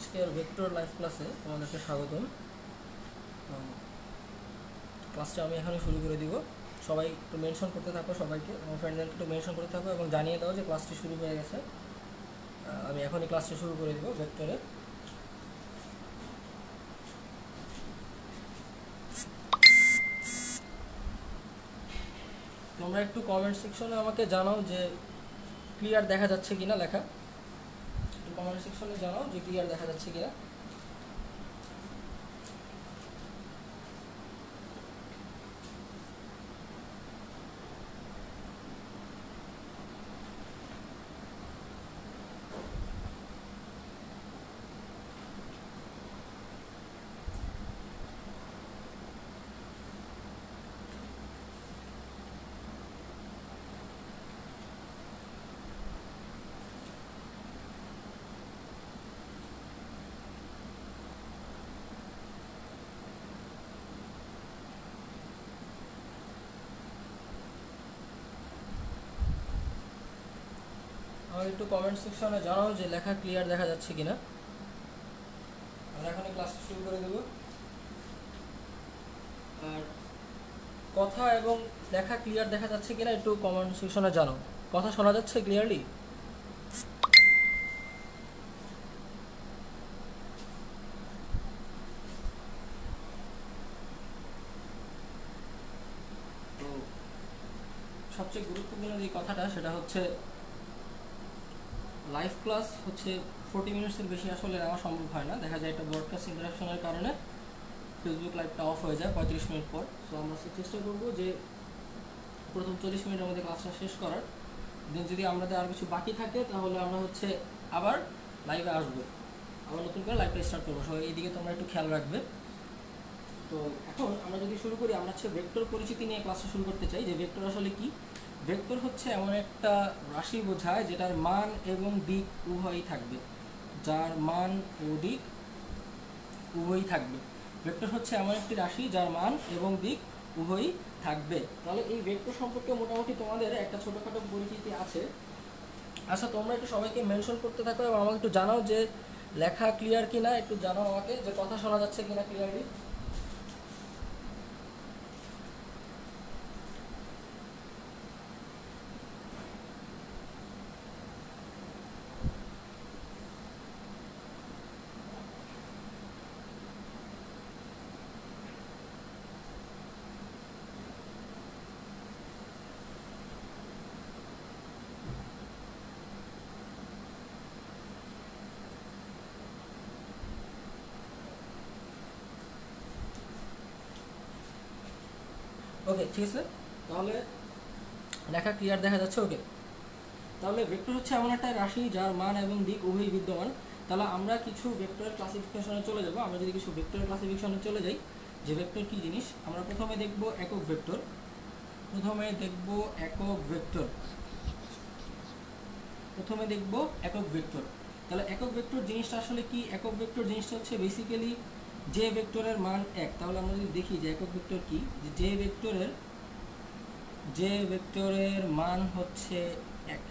আজকের vector live ক্লাসে তোমাদেরকে স্বাগতম। ক্লাসটা আমি এখানে শুরু করে দিব। সবাই একটু মেনশন করতে থাকো, সবাইকে আমার ফ্রেন্ডদেরকে একটু মেনশন করতে থাকো এবং জানিয়ে দাও যে ক্লাসটি শুরু হয়ে গেছে। আমি এখনই ক্লাসটি শুরু করে দিব ভেক্টরে। তোমরা একটু কমেন্ট সেকশনে আমাকে জানাও যে ক্লিয়ার দেখা যাচ্ছে কিনা লেখা। একটু কমেন্ট সেকশনে জানাও যে ক্লিয়ার দেখা যাচ্ছে কিনা। আমার একটু কমেন্ট সেকশনে জানাও যে লেখা ক্লিয়ার দেখা যাচ্ছে কিনা। আমরা এখনই ক্লাসটা শুরু করে দেব। আর কথা এবং লেখা ক্লিয়ার দেখা যাচ্ছে কিনা একটু কমেন্ট সেকশনে জানাও। কথা শোনা যাচ্ছে ক্লিয়ারলি? তো সবচেয়ে গুরুত্বপূর্ণ যে কথাটা সেটা হচ্ছে লাইভ ক্লাস হচ্ছে 40 মিনিটসের বেশি আসলে নেওয়া সম্ভব হয় না। দেখা যায় এটা ব্রডকাস্ট ইন্টারাকশনের কারণে ফেসবুক লাইভটা অফ হয়ে যায় 35 মিনিট পর। সো আমরা চেষ্টা করবো যে প্রথম 40 মিনিটের মধ্যে ক্লাসটা শেষ করার। দেন যদি আমাদের আর কিছু বাকি থাকে তাহলে আমরা হচ্ছে আবার লাইভে আসবো, আবার নতুন করে লাইভটা স্টার্ট করবো। সো এইদিকে তোমরা একটু খেয়াল রাখবে। তো এখন আমরা যদি শুরু করি, আমরা হচ্ছে ভেক্টর পরিচিতি নিয়ে ক্লাসটা শুরু করতে চাই। যে ভেক্টর আসলে কি? ভেক্টর হচ্ছে এমন একটা রাশি বোঝায় যেটার মান এবং দিক উভয়ই থাকবে, যার মান ও দিক উভয়ই থাকবে। ভেক্টর হচ্ছে এমন একটি রাশি যার মান এবং দিক উভয়ই থাকবে। তাহলে এই ভেক্টর সম্পর্কে মোটামুটি তোমাদের একটা ছোটোখাটো পরিচিতি আছে। আচ্ছা, তোমরা একটু সবাইকে মেনশন করতে থাকো এবং আমাকে একটু জানাও যে লেখা ক্লিয়ার কিনা। একটু জানাও আমাকে যে কথা শোনা যাচ্ছে কিনা ক্লিয়ারলি। ওকে, ঠিক আছে। তাহলে লেখা ক্লিয়ার দেখা যাচ্ছে? ওকে। তাহলে ভেক্টর হচ্ছে এমন একটা রাশি যার মান এবং দিক উভয়ই বিদ্যমান। তাহলে আমরা কিছু ভেক্টরের ক্লাসিফিকেশনে চলে যাব। আমরা যদি কিছু ভেক্টরের ক্লাসিফিকেশনে চলে যাই, যে ভেক্টর কী জিনিস, আমরা প্রথমে দেখব একক ভেক্টর। তাহলে একক ভেক্টর জিনিসটা আসলে কি? একক ভেক্টর জিনিসটা হচ্ছে বেসিক্যালি যে ভেক্টরের মান এক। তাহলে আমরা যদি দেখি যে একক ভেক্টর কি, যে ভেক্টরের মান হচ্ছে এক।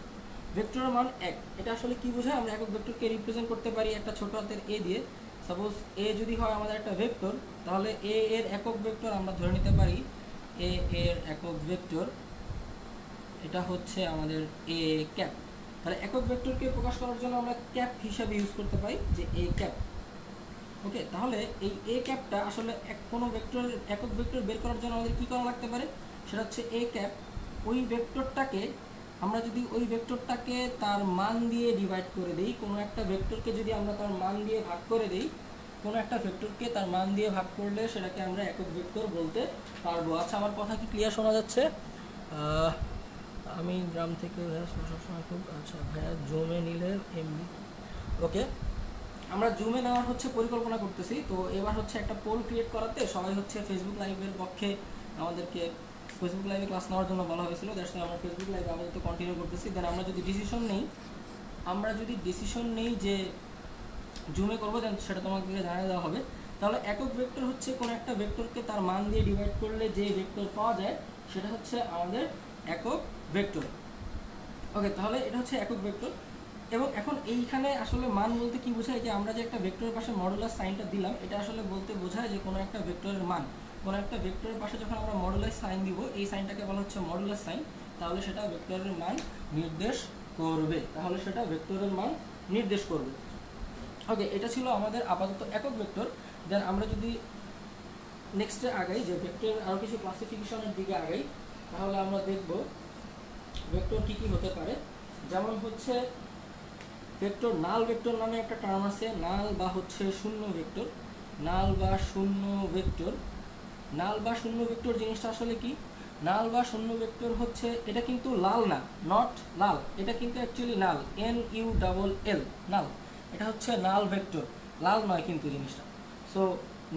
ভেক্টরের মান এক, এটা আসলে কি বোঝায়? আমরা একক ভেক্টরকে রিপ্রেজেন্ট করতে পারি একটা ছোট হাতের এ দিয়ে। সাপোজ এ যদি হয় আমাদের একটা ভেক্টর, তাহলে এ এর একক ভেক্টর আমরা ধরে নিতে পারি এ এর একক ভেক্টর এটা হচ্ছে আমাদের এ ক্যাপ। তাহলে একক ভেক্টরকে প্রকাশ করার জন্য আমরা ক্যাপ হিসাবে ইউজ করতে পারি যে এ ক্যাপ। ওকে, তাহলে এই এ ক্যাপটা আসলে কোনো ভেক্টরের একক ভেক্টর বের করার জন্য আমাদের কী করা লাগতে পারে? সেটা হচ্ছে এ ক্যাপ। ওই ভেক্টরটাকে আমরা যদি তার মান দিয়ে ডিভাইড করে দিই, কোনো একটা ভেক্টরকে যদি আমরা তার মান দিয়ে ভাগ করে দিই, কোনো একটা ভেক্টরকে তার মান দিয়ে ভাগ করলে সেটাকে আমরা একক ভেক্টর বলতে পারবো। আচ্ছা, আমার কথা কি ক্লিয়ার শোনা যাচ্ছে? আমি গ্রাম থেকে সবসময় খুব আচ্ছা ভাইয়া জমে নিলে এমনি। ওকে, আমরা জুমে নেওয়ার হচ্ছে পরিকল্পনা করতেছি। তো এবার হচ্ছে একটা পোল ক্রিয়েট করাতে সবাই হচ্ছে ফেসবুক লাইভের পক্ষে আমাদেরকে ফেসবুক লাইভে ক্লাস নেওয়ার জন্য বলা হয়েছিল। দ্যাটস ওয়াই আমরা ফেসবুক লাইভে আমাদের তো কন্টিনিউ করতেছি। দেন আমরা যদি ডিসিশন নেই যে জুমে করবো, দেন সেটা তোমাকে জানিয়ে দেওয়া হবে। তাহলে একক ভেক্টর হচ্ছে কোনো একটা ভেক্টরকে তার মান দিয়ে ডিভাইড করলে যে ভেক্টর পাওয়া যায় সেটা হচ্ছে আমাদের একক ভেক্টর। ওকে, তাহলে এটা হচ্ছে একক ভেক্টর। এবং এখন এইখানে আসলে মান বলতে কি বোঝায়, যে আমরা যে একটা ভেক্টরের পাশে মডুলাস সাইনটা দিলাম, এটা আসলে বলতে বোঝায় যে কোনো একটা ভেক্টরের মান, কোনো একটা ভেক্টরের পাশে যখন আমরা মডুলাস সাইন দিব, এই সাইনটাকে বলা হচ্ছে মডুলাস সাইন, তাহলে সেটা ভেক্টরের মান নির্দেশ করবে, তাহলে সেটা ভেক্টরের মান নির্দেশ করবে। ওকে, এটা ছিল আমাদের আপাতত একক ভেক্টর। দেন আমরা যদি নেক্সটে আগাই, যে ভেক্টর আরও কিছু ক্লাসিফিকেশনের দিকে আগাই, তাহলে আমরা দেখব ভেক্টর কী কী হতে পারে। যেমন হচ্ছে ভেক্টর, নাল ভেক্টর নামে একটা টার্ম আছে, নাল বা হচ্ছে শূন্য ভেক্টর, নাল বা শূন্য ভেক্টর। নাল বা শূন্য ভেক্টর জিনিসটা আসলে কি? নাল বা শূন্য ভেক্টর হচ্ছে, এটা কিন্তু লাল না, নট লাল, এটা কিন্তু অ্যাকচুয়ালি নাল, NULL, নাল, এটা হচ্ছে নাল ভেক্টর, লাল নয় কিন্তু জিনিসটা। সো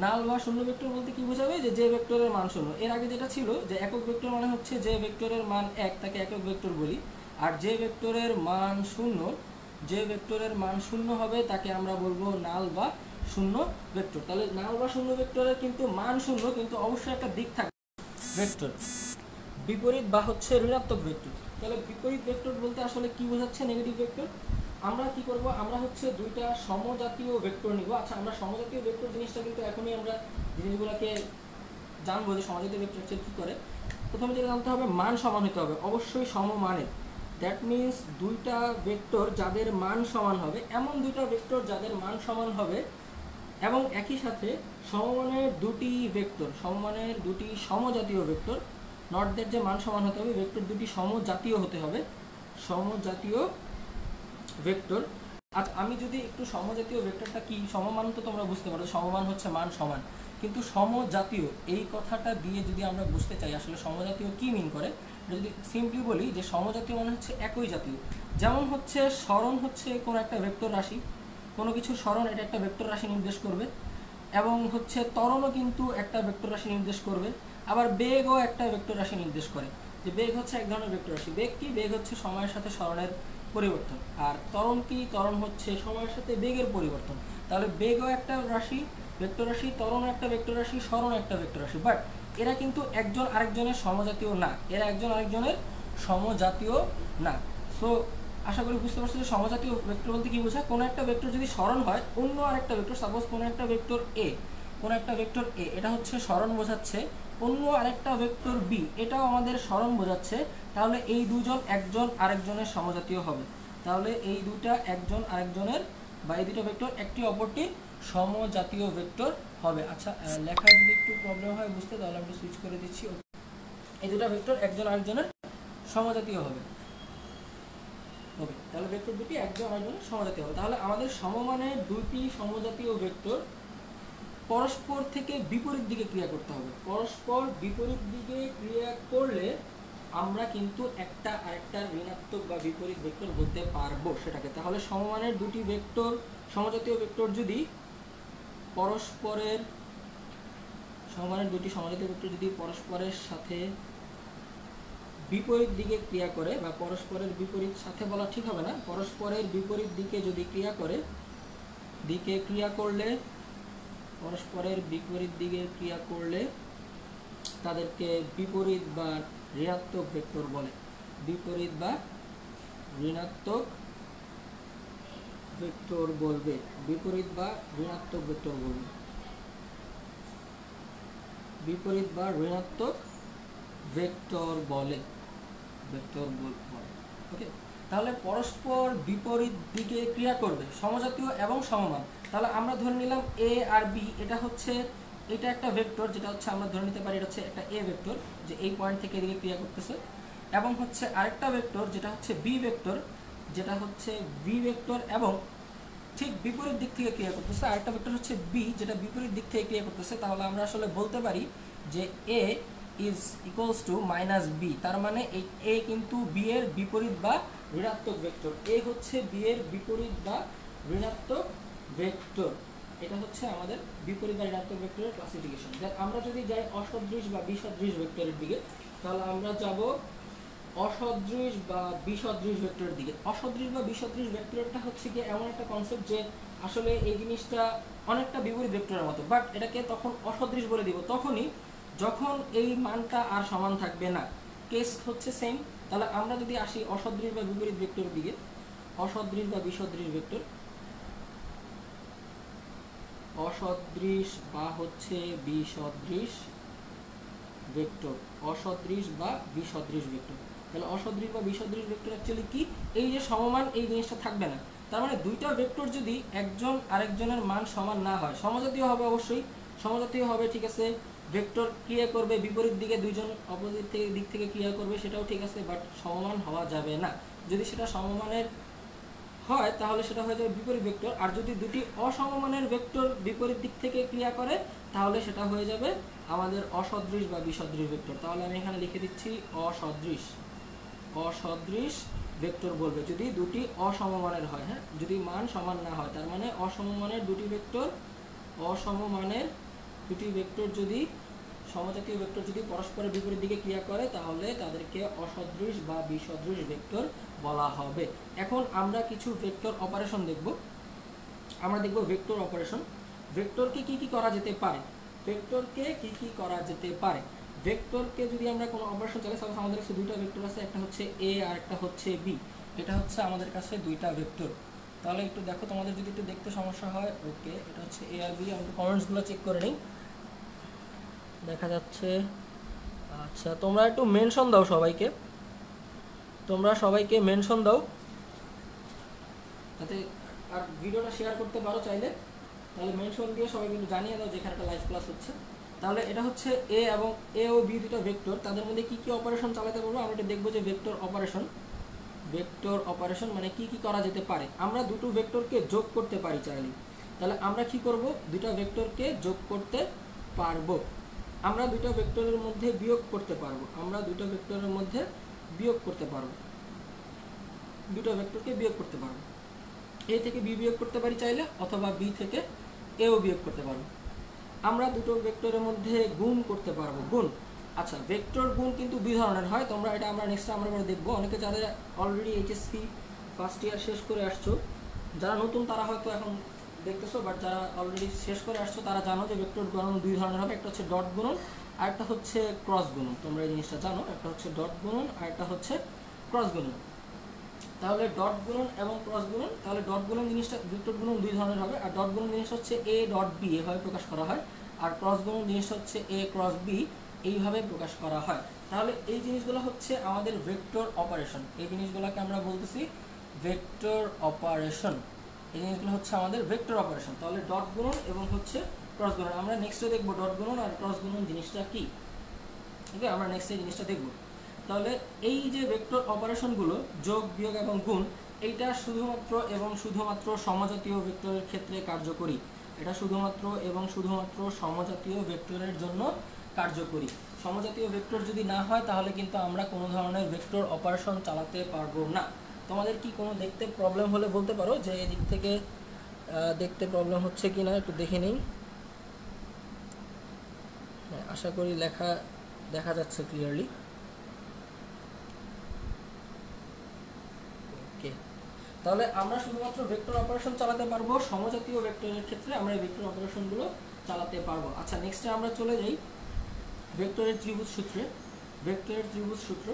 নাল বা শূন্য ভেক্টর বলতে কি বোঝাবে, যে ভেক্টরের মান শূন্য। এর আগে যেটা ছিল যে একক ভেক্টর মানে হচ্ছে যে ভেক্টরের মান 1 তাকে একক ভেক্টর বলি, আর যে ভেক্টরের মান শূন্য, যে ভেক্টরের মান শূন্য হবে তাকে আমরা বলবো নাল বা শূন্য ভেক্টর। তাহলে নাল বা শূন্য ভেক্টরের কিন্তু মান শূন্য, কিন্তু অবশ্যই একটা দিক থাকে ভেক্টর, বিপরীত বা হচ্ছে ঋণাত্মক ভেক্টর। তাহলে বিপরীত ভেক্টর বলতে আসলে কি বোঝাচ্ছে, নেগেটিভ ভেক্টর। আমরা কি করব, আমরা হচ্ছে দুইটা সমজাতীয় ভেক্টর নিব। আচ্ছা, আমরা সমজাতীয় ভেক্টর জিনিসটা কিন্তু এখনই আমরা জিনিসগুলোকে জানবো যে সমজাতীয় ভেক্টর কি করে। প্রথমে যেটা জানতে হবে, মান সমান হতে হবে, অবশ্যই সমমানের। দ্যাট মিনস দুইটা ভেক্টর যাদের মান সমান হবে, এমন দুইটা ভেক্টর যাদের মান সমান হবে, এবং একই সাথে সমমানের দুটি ভেক্টর, সমমানের দুটি সমজাতীয় ভেক্টর, নট দ্যাট যে মান সমান হতে হবে, ভেক্টর দুটি সমজাতীয় হতে হবে, সমজাতীয় ভেক্টর। আচ্ছা, আমি যদি একটু সমজাতীয় ভেক্টরটা কি, সমমান তো তোমরা বুঝতে পারো, সমমান হচ্ছে মান সমান, কিন্তু সমজাতীয় এই কথাটা দিয়ে যদি আমরা বুঝতে চাই আসলে সমজাতীয় কি মিন করে, যদি সিম্পলি বলি যে সমজাতীয় মানে হচ্ছে একই জাতীয়। যেমন হচ্ছে সরণ হচ্ছে কোনো একটা ভেক্টর রাশি, কোনো কিছুর সরণ এটা একটা ভেক্টর রাশি নির্দেশ করবে, এবং হচ্ছে ত্বরণও কিন্তু একটা ভেক্টর রাশি নির্দেশ করবে, আবার বেগও একটা ভেক্টর রাশি নির্দেশ করে। যে বেগ হচ্ছে এক ধরনের ভেক্টর রাশি। বেগ কি? বেগ হচ্ছে সময়ের সাথে সরণের পরিবর্তন। আর ত্বরণ কি? ত্বরণ হচ্ছে সময়ের সাথে বেগের পরিবর্তন। তাহলে বেগও একটা রাশি, ভেক্টর রাশি, ত্বরণও একটা ভেক্টর রাশি, সরণও একটা ভেক্টর রাশি। বাট এরা কিন্তু একজন আরেকজনের সমজাতীয় না, এরা একজন আরেকজনের সমজাতীয় না। সো আশা করি বুঝতে পারছো যে সমজাতীয় ভেক্টর বলতে কি বোঝায়। কোনো একটা ভেক্টর যদি সরণ হয় অন্য আরেকটা ভেক্টর, সাপোজ কোনো একটা ভেক্টর এ, কোনো একটা ভেক্টর এ, এটা হচ্ছে সরণ বোঝাচ্ছে, অন্য আরেকটা ভেক্টর বি, এটাও আমাদের সরণ বোঝাচ্ছে, তাহলে এই দুজন একজন আরেকজনের সমজাতীয় হবে। তাহলে এই দুটা একজন আরেকজনের, বা এই দুটো ভেক্টর একটি অপরটি সমজাতীয় ভেক্টর হবে। আচ্ছা, লেখায় যদি একটু প্রবলেম হয় বুঝতে, তাহলে আমি সুইচ করে দিচ্ছি। এই দুটো ভেক্টর একজন আরেকজনের সমজাতীয় হবে। ওকে, তাহলে ভেক্টর দুটি একজন আরেকজনের সমজাতীয় হবে। তাহলে আমাদের সমমানের দুইটি সমজাতীয় ভেক্টর পরস্পর থেকে বিপরীত দিকে ক্রিয়া করতে হবে। পরস্পর বিপরীত দিকে ক্রিয়া করলে আমরা কিন্তু একটা আরেকটার ঋণাত্মক বা বিপরীত ভেক্টর বলতে পারবো সেটাকে। তাহলে সমমানের দুটি ভেক্টর, সমজাতীয় ভেক্টর যদি পরস্পরের, সমমানের দুটি সমজাতীয় ভেক্টর যদি পরস্পরের সাথে বিপরীত দিকে ক্রিয়া করে, বা পরস্পরের বিপরীত সাথে বলা ঠিক হবে না, পরস্পরের বিপরীত দিকে যদি ক্রিয়া করে, দিকে ক্রিয়া করলে, পরস্পরের বিপরীত দিকে ক্রিয়া করলে তাদেরকে বিপরীত বা ঋণাত্মক ভেক্টর বলে। বিপরীত বা ঋণাত্মক ভেক্টর বলবে, বিপরীত বা ঋণাত্মক ভেক্টর বলবে, বিপরীত বা ঋণাত্মক ভেক্টর বলে, ভেক্টর বলে। ওকে, তাহলে পরস্পর বিপরীত দিকে ক্রিয়া করবে, সমজাতীয় এবং সমমান। তাহলে আমরা ধরে নিলাম এ আর বি, এটা হচ্ছে, এটা একটা ভেক্টর, যেটা হচ্ছে আমরা ধরে নিতে পারি এটা হচ্ছে একটা এ ভেক্টর, যে এই পয়েন্ট থেকে এদিকে ক্রিয়া করতেছে, এবং হচ্ছে আরেকটা ভেক্টর যেটা হচ্ছে বি ভেক্টর, যেটা হচ্ছে বি ভেক্টর এবং ঠিক বিপরীত দিক থেকে ক্রিয়া করতেছে। আরেকটা ভেক্টর হচ্ছে বি, যেটা বিপরীত দিক থেকে ক্রিয়া করতেছে। তাহলে আমরা আসলে বলতে পারি যে A is equals to minus B, তার মানে এই এ কিন্তু বি এর বিপরীত বা ঋণাত্মক ভেক্টর। এ হচ্ছে বি এর বিপরীত বা ঋণাত্মক ভেক্টর। এটা হচ্ছে আমাদের বিপরীত বা ঋণাত্মক ভেক্টরের ক্লাসিফিকেশন। আমরা যদি যাই অসদৃশ বা বিসদৃশ ভেক্টরের দিকে, তাহলে আমরা যাব অসদৃশ বা বিসদৃশ ভেক্টরের দিকে। অসদৃশ বা বিসদৃশ ভেক্টরটা হচ্ছে কি এমন একটা কনসেপ্ট যে আসলে এই জিনিসটা অনেকটা বিপরীত ভেক্টরের মতো, বাট এটাকে তখন অসদৃশ বলে দিব তখনই যখন এই মানটা আর সমান থাকবে না। কেস হচ্ছে সেম। তাহলে আমরা যদি আসি অসদৃশ বা বিপরীত ভেক্টরের দিকে, অসদৃশ বা বিসদৃশ ভেক্টর, অসদৃশ বা হচ্ছে বিসদৃশ ভেক্টর, অসদৃশ বা বিসদৃশ ভেক্টর। তাহলে অসদৃশ বা বিসদৃশ ভেক্টর অ্যাকচুয়ালি কি, এই যে সমমান এই জিনিসটা থাকবে না, তার মানে দুইটা ভেক্টর যদি একজন আরেকজনের মান সমান না হয়, সমজাতীয় হবে অবশ্যই, সমজাতীয় হবে ঠিক আছে, ভেক্টর ক্রিয়া করবে বিপরীত দিকে, দুইজন অপোজিট থেকে দিক থেকে ক্রিয়া করবে সেটাও ঠিক আছে, বাট সমমান হওয়া যাবে না। যদি সেটা সমমানের হয় তাহলে সেটা হয়ে যাবে বিপরীত ভেক্টর, আর যদি দুটি অসমমানের ভেক্টর বিপরীত দিক থেকে ক্রিয়া করে তাহলে সেটা হয়ে যাবে আমাদের অসদৃশ বা বিসদৃশ ভেক্টর। তাহলে আমি এখানে লিখে দিচ্ছি অসদৃশ, অসদৃশ ভেক্টর বলবে যদি দুটি অসমমানের হয়, হ্যাঁ, যদি মান সমান না হয়, তার মানে অসমমানের দুটি ভেক্টর, অসমমানের দুটি ভেক্টর যদি সমজাতীয় ভেক্টর যদি পরস্পরের বিপরীত দিকে ক্রিয়া করে তাহলে তাদেরকে অসদৃশ বা বিসদৃশ ভেক্টর বলা হবে। এখন আমরা কিছু ভেক্টর অপারেশন দেখব। আমরা দেখব ভেক্টর অপারেশন, ভেক্টরকে কি কি করা যেতে পারে, ভেক্টরকে কি কি করা যেতে পারে। ভেক্টরকে যদি আমরা কোনো অপারেশন চালাই, সাপোজ আমাদের কাছে দুইটা ভেক্টর আছে, একটা হচ্ছে এ আর একটা হচ্ছে বি, এটা হচ্ছে আমাদের কাছে দুইটা ভেক্টর। তাহলে একটু দেখো, তোমাদের যদি একটু দেখতে সমস্যা হয়, ওকে, এটা হচ্ছে এ আর বি, আমি একটু কমেন্টসগুলো চেক করে নিই, দেখা যাচ্ছে। আচ্ছা, তোমরা একটু মেনশন দাও সবাইকে, তোমরা সবাইকে মেনশন দাও, যাতে আর ভিডিওটা শেয়ার করতে পারো চাইলে, তাহলে মেনশন দিয়ে সবাই কিন্তু জানিয়ে দাও যেখানে একটা লাইভ ক্লাস হচ্ছে। তাহলে এটা হচ্ছে এ এবং এ ও বি দুটো ভেক্টর, তাদের মধ্যে কি কি অপারেশন চালাতে পারবো আমরা এটা দেখবো, যে ভেক্টর অপারেশন, ভেক্টর অপারেশন মানে কি কি করা যেতে পারে। আমরা দুটো ভেক্টরকে যোগ করতে পারি চাইলে, তাহলে আমরা কি করব, দুটো ভেক্টরকে যোগ করতে পারবো, আমরা দুটো ভেক্টরের মধ্যে বিয়োগ করতে পারবো, আমরা দুটো ভেক্টরের মধ্যে বিয়োগ করতে পারবো, দুটো ভেক্টরকে বিয়োগ করতে পারবো, এ থেকে বি বিয়োগ করতে পারি চাইলে, অথবা বি থেকে এও বিয়োগ করতে পারবো। আমরা দুটো ভেক্টরের মধ্যে গুণ করতে পারবো, গুণ। আচ্ছা, ভেক্টর গুণ কিন্তু দুই ধরনের হয়, তোমরা এটা আমরা নেক্সট আমরা দেখবো। অনেকে যাদের অলরেডি এইচএসসি ফার্স্ট ইয়ার শেষ করে আসছো, যারা নতুন তারা হয়তো এখন দেখতেছো, বাট যারা অলরেডি শেষ করে আসছো তারা জানো যে ভেক্টর গুণন দুই ধরনের হবে, একটা হচ্ছে ডট গুণন আর একটা হচ্ছে ক্রস গুণন। তোমরা এই জিনিসটা জানো, একটা হচ্ছে ডট গুণন আর একটা হচ্ছে ক্রস গুণন। তাহলে ডট গুণন এবং ক্রস গুণন, তাহলে ডট গুণন জিনিসটা, ভেক্টর গুণন দুই ধরনের হবে, আর ডট গুণন জিনিসটা হচ্ছে এ ডট বি এভাবে প্রকাশ করা হয়, আর ক্রস গুণন জিনিসটা হচ্ছে এ ক্রস বি এইভাবে প্রকাশ করা হয়। তাহলে এই জিনিসগুলো হচ্ছে আমাদের ভেক্টর অপারেশন, এই জিনিসগুলোকে আমরা বলতেছি ভেক্টর অপারেশন, এই জিনিসগুলো হচ্ছে আমাদের ভেক্টর অপারেশন। তাহলে ডট গুণন এবং হচ্ছে ক্রস গুণন, আমরা নেক্সটে দেখবো ডট গুণন আর ক্রস গুণন জিনিসটা কি, ঠিক আছে, আমরা নেক্সট এই জিনিসটা দেখবো। তাহলে এই যে ভেক্টর অপারেশনগুলো যোগ বিয়োগ এবং গুণ, এইটা শুধুমাত্র এবং শুধুমাত্র সমজাতীয় ভেক্টরের ক্ষেত্রে কার্যকরী, এটা শুধুমাত্র এবং শুধুমাত্র সমজাতীয় ভেক্টরের জন্য কার্যকরী। সমজাতীয় ভেক্টর যদি না হয় তাহলে কিন্তু আমরা কোনো ধরনের ভেক্টর অপারেশন চালাতে পারবো না। তোমাদের কি কোনো দেখতে প্রবলেম হলে বলতে পারো, যে এদিক থেকে দেখতে প্রবলেম হচ্ছে কি না একটু দেখে নিই। হ্যাঁ, আশা করি লেখা দেখা যাচ্ছে ক্লিয়ারলি। ওকে, তাহলে আমরা শুধুমাত্র ভেক্টর অপারেশন চালাতে পারবো, সমজাতীয় ভেক্টরের ক্ষেত্রে আমরা এই ভেক্টর অপারেশনগুলো চালাতে পারবো। আচ্ছা, নেক্সটে আমরা চলে যাই ভেক্টরের ত্রিভুজ সূত্রে, ভেক্টরের ত্রিভুজ সূত্র,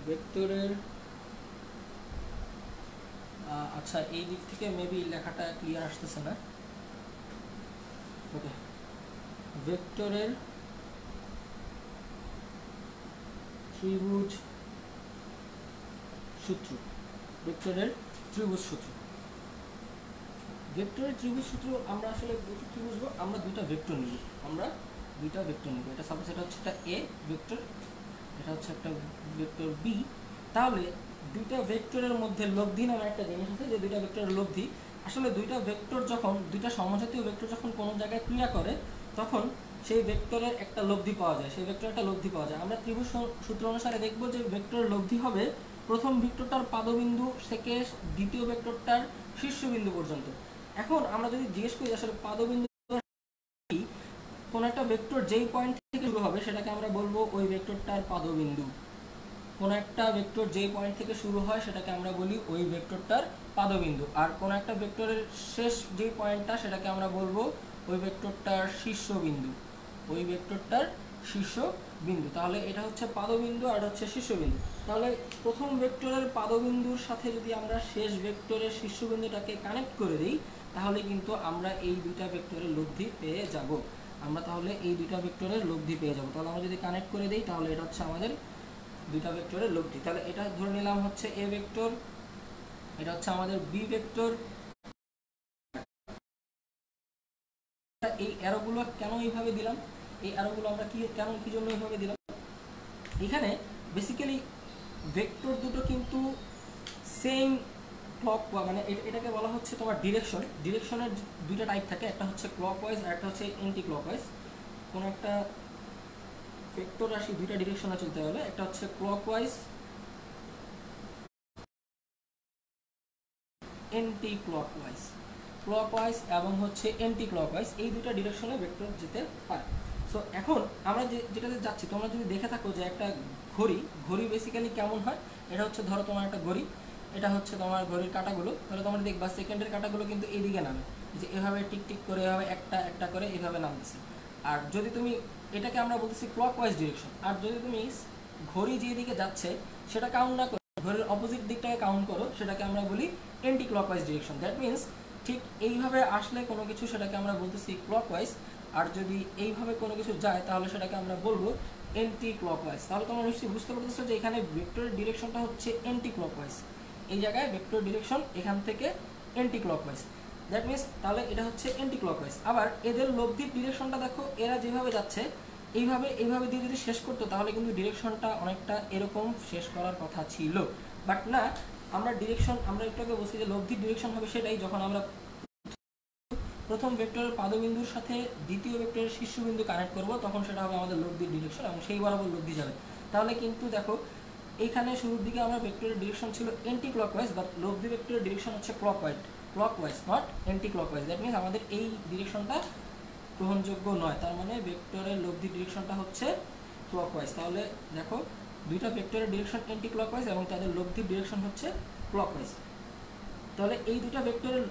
ভেক্টরের আচ্ছা এই দিক থেকে মেবি লেখাটা ক্লিয়ার আসতেছে না। ওকে, ভেক্টরের ত্রিভুজ সূত্র, ভেক্টরের ত্রিভুজ সূত্র, ভেক্টরের ত্রিভুজ সূত্র আমরা আসলে কি বুঝবো, আমরা দুইটা ভেক্টর নিব, আমরা দুইটা ভেক্টর নিব, এটা সাপোজ এটা হচ্ছে একটা এ ভেক্টর, এটা হচ্ছে একটা ভেক্টর বি। তাহলে দুইটা ভেক্টরের মধ্যে লব্ধি নামে একটা জিনিস আছে, যে দুইটা ভেক্টরের লব্ধি, আসলে দুইটা ভেক্টর যখন, দুইটা সমজাতীয় ভেক্টর যখন কোনো জায়গায় ক্রিয়া করে তখন সেই ভেক্টরের একটা লব্ধি পাওয়া যায়, সেই ভেক্টরের একটা লব্ধি পাওয়া যায়। আমরা ত্রিভুজ সূত্র অনুসারে দেখবো যে ভেক্টরের লব্ধি হবে প্রথম ভেক্টরটার পাদবিন্দু থেকে দ্বিতীয় ভেক্টরটার শীর্ষবিন্দু পর্যন্ত। এখন আমরা যদি জিজ্ঞেস করি আসলে পাদবিন্দু কি, কোন একটা ভেক্টর যেই পয়েন্ট থেকে শুরু হবে সেটাকে আমরা বলবো ওই ভেক্টরটার পাদবিন্দু, কোন একটা ভেক্টর যেই পয়েন্ট থেকে শুরু হয় সেটাকে আমরা বলি ওই ভেক্টরটার পাদবিন্দু, আর কোন একটা ভেক্টরের শেষ যেই পয়েন্টটা সেটাকে আমরা বলবো ওই ভেক্টরটার শীর্ষবিন্দু, ওই ভেক্টরটার শীর্ষ বিন্দু, তাহলে এটা হচ্ছে পাদবিন্দু আর এটা হচ্ছে শীর্ষবিন্দু। তাহলে প্রথম ভেক্টরের পাদবিন্দুর সাথে যদি আমরা শেষ ভেক্টরের শীর্ষবিন্দুটাকে কানেক্ট করে দিই তাহলে কিন্তু আমরা এই দুইটা ভেক্টরের লব্ধি পেয়ে যাব। তাহলে আমরা যদি কানেক্ট করে দিই তাহলে এটা হচ্ছে আমাদের দুইটা ভেক্টরের লব্ধি। তাহলে এটা ধরে নিলাম হচ্ছে এ ভেক্টর, এটা হচ্ছে আমাদের বি ভেক্টর। এই অ্যারোগুলো কেন এইভাবে দিলাম, এই অ্যারোগুলো আমরা কি জন্য এইভাবে দিলাম, এখানে বেসিক্যালি ভেক্টর দুটো কিন্তু সেম ক্লক, মানে এটাকে বলা হচ্ছে তোমার ডিরেকশনের দুইটা টাইপ থাকে, একটা হচ্ছে ক্লকওয়াইজ আর একটা হচ্ছে এন্টি ক্লকওয়াইজ। কোনো একটা ভেক্টর রাশি দুইটা ডিরেকশনে চলতে হলে একটা হচ্ছে ক্লকওয়াইজ, এন্টি ক্লকওয়াইজ এবং হচ্ছে এন্টি ক্লকওয়াইজ, এই দুইটা ডিরেকশনে ভেক্টর যেতে পারে। সো এখন আমরা যেটাতে যাচ্ছি, তোমরা যদি দেখে থাকো যে একটা ঘড়ি বেসিক্যালি কেমন হয়, এটা হচ্ছে ধরো তোমার একটা ঘড়ি, এটা হচ্ছে তোমার ঘড়ির কাঁটাগুলো, তাহলে তোমরা দেখবা সেকেন্ডের কাঁটাগুলো কিন্তু এইদিকে নামে, যে এভাবে টিক করে এভাবে একটা একটা করে এভাবে নামতেছে। আর যদি তুমি এটাকে আমরা বলতেছি ক্লকওয়াইজ ডিরেকশন, আর যদি তুমি ঘড়ি যেদিকে যাচ্ছে সেটা কাউন্ট না করে ঘড়ির অপোজিট দিকটাকে কাউন্ট করো, সেটাকে আমরা বলি anti clockwise direction. That means ঠিক এইভাবে আসলে কোনো কিছু সেটাকে আমরা বলতেছি ক্লকওয়াইজ, আর যদি এইভাবে কোনো কিছু যায় তাহলে সেটাকে আমরা বলবো এন্টি ক্লকওয়াইজ। তাহলে তোমরা নিশ্চয়ই বুঝতে পারতেছো যে এখানে ভেক্টরের ডিরেকশনটা হচ্ছে এন্টি ক্লকওয়াইজ, এই জায়গায় ভেক্টর ডিরেকশন এখান থেকে এন্টি ক্লকওয়াইজ। দ্যাট মিনস তাহলে এটা হচ্ছে এন্টি ক্লকওয়াইজ। আবার এদের লব্ধির ডিরেকশনটা দেখো, এরা যেভাবে যাচ্ছে এইভাবে দিয়ে যদি শেষ করতো তাহলে কিন্তু ডিরেকশনটা অনেকটা এরকম শেষ করার কথা ছিল, বাট না, আমরা একটু আগে বলছি যে লব্ধির ডিরেকশন হবে সেটাই যখন আমরা প্রথম ভেক্টরের পাদবিন্দুর সাথে দ্বিতীয় ভেক্টরের শীর্ষবিন্দু কানেক্ট করব, তখন সেটা হবে আমাদের লব্ধির ডিরেকশন এবং সেই বরাবর লব্ধি যাবে। তাহলে কিন্তু দেখো এইখানে শুরুর দিকে আমরা ভেক্টরের ডিরেকশন ছিল এন্টি ক্লকওয়াইজ, বাট লব্ধি ভেক্টরের ডিরেকশন হচ্ছে clockwise not anti clockwise. That means আমাদের এই ডিরেকশনটা গ্রহণযোগ্য নয়, তার মানে ভেক্টরের লব্ধি ডিরেকশনটা হচ্ছে ক্লকওয়াইজ। তাহলে দেখো দুইটা ভেক্টরের ডিরেকশন এন্টি ক্লকওয়াইজ এবং তাদের লব্ধির ডিরেকশন হচ্ছে ক্লকওয়াইজ। তাহলে এই দুটো ভেক্টরের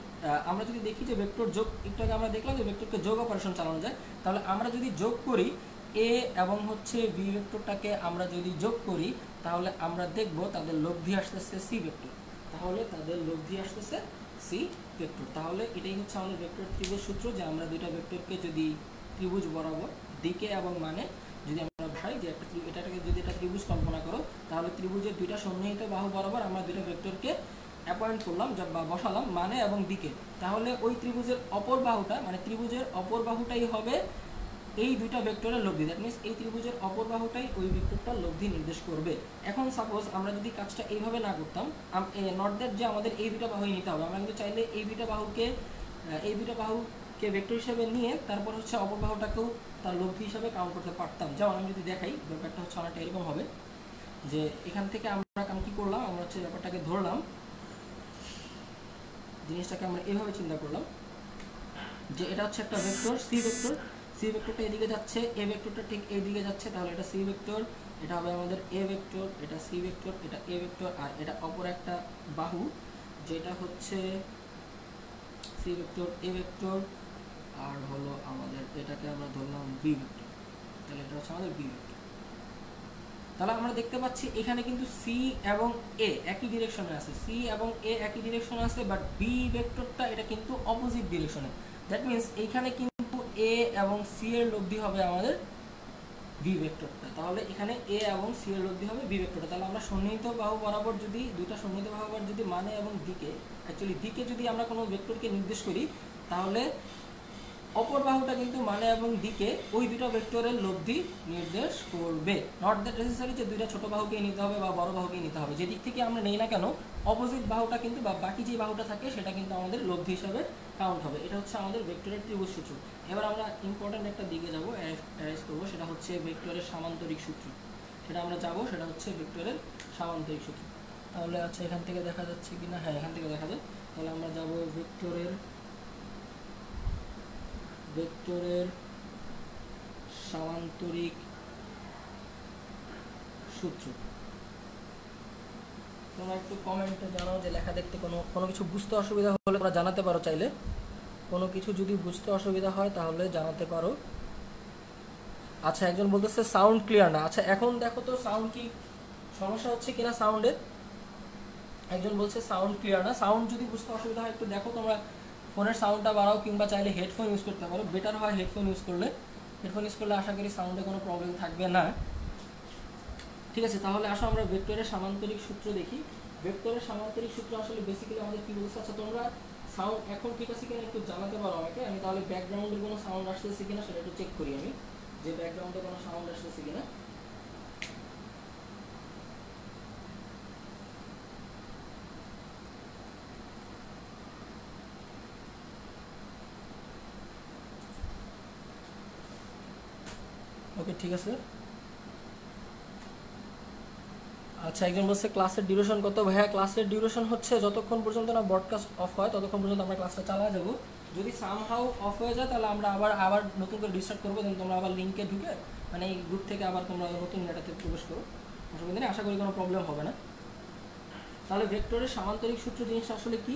আমরা যদি দেখি যে ভেক্টর যোগ, একটু আগে আমরা দেখলাম যে ভেক্টরকে যোগ অপারেশন চালানো যায়, তাহলে আমরা যদি যোগ করি এ এবং হচ্ছে বি ভেক্টরটাকে আমরা যদি যোগ করি তাহলে আমরা দেখব তাদের লব্ধি আসতেছে সি ভেক্টর। তাহলে এটাই হচ্ছে আমাদের ভেক্টর ত্রিভুজ সূত্র, যে আমরা দুইটা ভেক্টরকে যদি ত্রিভুজ বরাবর দিকে এবং মানে যদি আমরা ভাই যে এটাকে যদি এটা ত্রিভুজ কল্পনা করো, তাহলে ত্রিভুজের দুইটা সন্নিহিত বাহু বরাবর আমরা দুইটা ভেক্টরকে অ্যাপয়েন্ট করলাম বা বসালাম মানে এবং দিকে, তাহলে ওই ত্রিভুজের অপর বাহুটা, মানে ত্রিভুজের অপর বাহুটাই হবে এই দুইটা ভেক্টরের লব্ধি। দ্যাট মিনস এই ত্রিভুজের অপর বাহুটাই ওই ভেক্টরটার লব্ধি নির্দেশ করবে। এখন সাপোজ আমরা যদি কাজটা এইভাবে না করতাম, নট দ্যাট যে আমাদের এই দুটো বাহুই নিতে হবে, আমরা কিন্তু চাইলে এই দুটো বাহুকে ভেক্টর হিসেবে নিয়ে তারপর হচ্ছে অপর বাহুটাকেও তার লব্ধি হিসাবে কাউন্ট করতে পারতাম। যেমন আমি যদি দেখাই, ব্যাপারটা হচ্ছে অনেকটা এরকম হবে যে এখান থেকে আমরা কি করলাম, আমরা হচ্ছে ব্যাপারটাকে ধরলাম, জিনিসটাকে আমরা এভাবে চিন্তা করলাম যে এটা হচ্ছে একটা ভেক্টর সি ভেক্টরটা এদিকে যাচ্ছে, এ ভেক্টরটা ঠিক এইদিকে যাচ্ছে, তাহলে এটা সি ভেক্টর, এটা হবে আমাদের এ ভেক্টর, এটা সি ভেক্টর, এটা এ ভেক্টর, আর এটা অপর একটা বাহু যেটা হচ্ছে সি ভেক্টর এ ভেক্টর, আর হলো আমাদের এটাকে আমরা ধরলাম বি ভেক্টর, তাহলে এটা হচ্ছে আমাদের বি ভেক্টর। তাহলে আমরা দেখতে পাচ্ছি এখানে কিন্তু সি এবং এ একই ডিরেকশনে আছে, বাট বি ভেক্টরটা এটা কিন্তু অপোজিট ডিরেকশনে। দ্যাট মিনস এইখানে কিন্তু এ এবং সি এর লব্ধি হবে আমাদের বি ভেক্টরটা, তাহলে এখানে এ এবং সি এর লব্ধি হবে বি ভেক্টরটা। তাহলে আমরা সন্নিহিত বাহু বরাবর যদি দুইটা সন্নিহিত বাহু বরাবর যদি মানে এবং দিকে যদি আমরা কোনো ভেক্টরকে নির্দেশ করি, তাহলে অপর বাহুটা কিন্তু মানে এবং দিকে ওই দুটো ভেক্টরের লব্ধি নির্দেশ করবে। নট দ্যাট নেসেসারি যে দুইটা ছোট বাহুকে নিতে হবে বা বড় বাহুকে নিতে হবে, যে দিক থেকে আমরা নেই না কেন অপোজিট বাহুটা কিন্তু বা বাকি যে বাহুটা থাকে সেটা কিন্তু আমাদের লব্ধি হিসাবে কাউন্ট হবে। এটা হচ্ছে আমাদের ভেক্টরের ত্রিভুজ সূত্র। এবার আমরা ইম্পর্টেন্ট একটা দিকে যাবো, অ্যারেঞ্জ করবো, সেটা হচ্ছে ভেক্টরের সামান্তরিক সূত্র। সেটা হচ্ছে ভেক্টরের সামান্তরিক সূত্র। তাহলে আচ্ছা এখান থেকে দেখা যাচ্ছে কিনা, হ্যাঁ এখান থেকে দেখা যায়। তাহলে আমরা যাবো ভেক্টরের সামান্তরিক সূত্র। তোমরা একটু কমেন্টে জানাও যে লেখা দেখতে কোনো কিছু বুঝতে অসুবিধা হলে তোমরা জানাতে পারো, চাইলে কোনো কিছু যদি বুঝতে অসুবিধা হয় তাহলে জানাতে পারো। আচ্ছা, একজন বলতেছে সাউন্ড ক্লিয়ার না। আচ্ছা, এখন দেখো তো সাউন্ড কি সমস্যা হচ্ছে কিনা সাউন্ডের। একজন বলছে সাউন্ড ক্লিয়ার না। সাউন্ড যদি বুঝতে অসুবিধা হয় একটু দেখো তোমরা ফোনের সাউন্ডটা বাড়াও, কিংবা চাইলে হেডফোন ইউজ করতে পারো। বেটার হয় হেডফোন ইউজ করলে। হেডফোন ইউজ করলে আশা করি সাউন্ডে কোনো প্রবলেম থাকবে না। ঠিক আছে, তাহলে আসো আমরা ভেক্টরের সামান্তরিক সূত্র দেখি। ভেক্টরের সামান্তরিক সূত্র আসলে বেসিক্যালি আমাদের কি বলছে। আচ্ছা, তোমরা সাউন্ড এখন ঠিক আছে কিনা একটু জানাতে পারো আমাকে। আমি তাহলে ব্যাকগ্রাউন্ডের কোনো সাউন্ড আসতেছে কিনা সেটা একটু চেক করি আমি, যে ব্যাকগ্রাউন্ডে কোনো সাউন্ড আসতেছে কিনা। ওকে, ঠিক আছে। আচ্ছা, একজন বলছে ক্লাসের ডিউরেশন কত। ভাইয়া ক্লাসের ডিউরেশন হচ্ছে যতক্ষণ পর্যন্ত না ব্রডকাস্ট অফ হয় ততক্ষণ পর্যন্ত আমরা ক্লাসটা চালিয়ে যাবো। যদি সামহাউ অফ হয়ে যায় তাহলে আমরা আবার নতুন করে রিস্টার্ট করবো। দেন তোমরা আবার লিঙ্কে ঢুকে মানে এই গ্রুপ থেকে আবার তোমরা নতুন ডেটাতে প্রবেশ করো। অসুবিধা নেই, আশা করি কোনো প্রবলেম হবে না। তাহলে ভেক্টরের সামান্তরিক সূত্র জিনিসটা আসলে কি।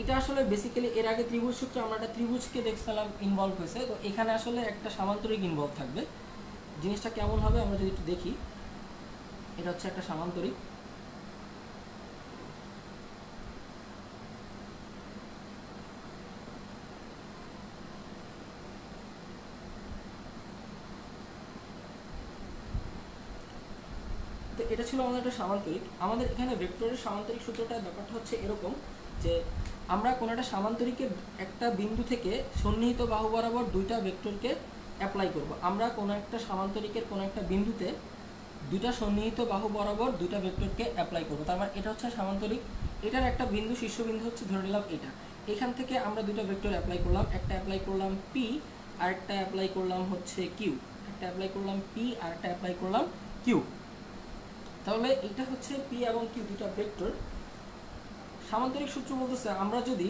এটা আসলে বেসিক্যালি এর আগে ত্রিভুজ সূত্রে আমরা একটা ত্রিভুজকে দেখছিলাম ইনভলভ হয়েছে, তো এখানে আসলে একটা সামান্তরিক ইনভলভ থাকবে। জিনিসটা কেমন হবে আমরা যদি একটু দেখি। এটা হচ্ছে একটা সামান্তরিক। তো এটা ছিল আমাদের একটা সামান্তরিক। আমাদের এখানে ভেক্টরের সামান্তরিক সূত্রটার ব্যাপারটা হচ্ছে এরকম যে আমরা কোনো একটা সামান্তরিকের একটা বিন্দু থেকে সন্নিহিত বাহু বরাবর দুইটা ভেক্টরকে অ্যাপ্লাই করব। আমরা কোনো একটা সামান্তরিকের কোনো একটা বিন্দুতে দুইটা সন্নিহিত বাহু বরাবর দুইটা ভেক্টরকে অ্যাপ্লাই করব। তার মানে এটা হচ্ছে সামান্তরিক। এটার একটা বিন্দু শীর্ষবিন্দু হচ্ছে ধরে নিলাম এটা। এখান থেকে আমরা দুইটা ভেক্টর অ্যাপ্লাই করলাম। একটা অ্যাপ্লাই করলাম পি, আর একটা অ্যাপ্লাই করলাম হচ্ছে কিউ। একটা অ্যাপ্লাই করলাম পি, আর একটা অ্যাপ্লাই করলাম কিউ। তাহলে এটা হচ্ছে পি এবং কিউ দুটা ভেক্টর। সামান্তরিক সূত্র বলতেছে আমরা যদি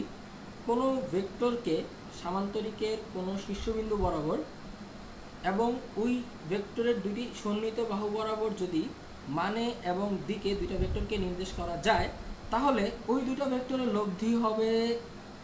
কোনো ভেক্টরকে সামান্তরিকের কোনো শীর্ষবিন্দু বরাবর এবং ওই ভেক্টরের দুটি সন্নিহিত বাহু বরাবর যদি মানে এবং দিকে দুইটা ভেক্টরকে নির্দেশ করা যায়, তাহলে ওই দুটো ভেক্টরের লব্ধি হবে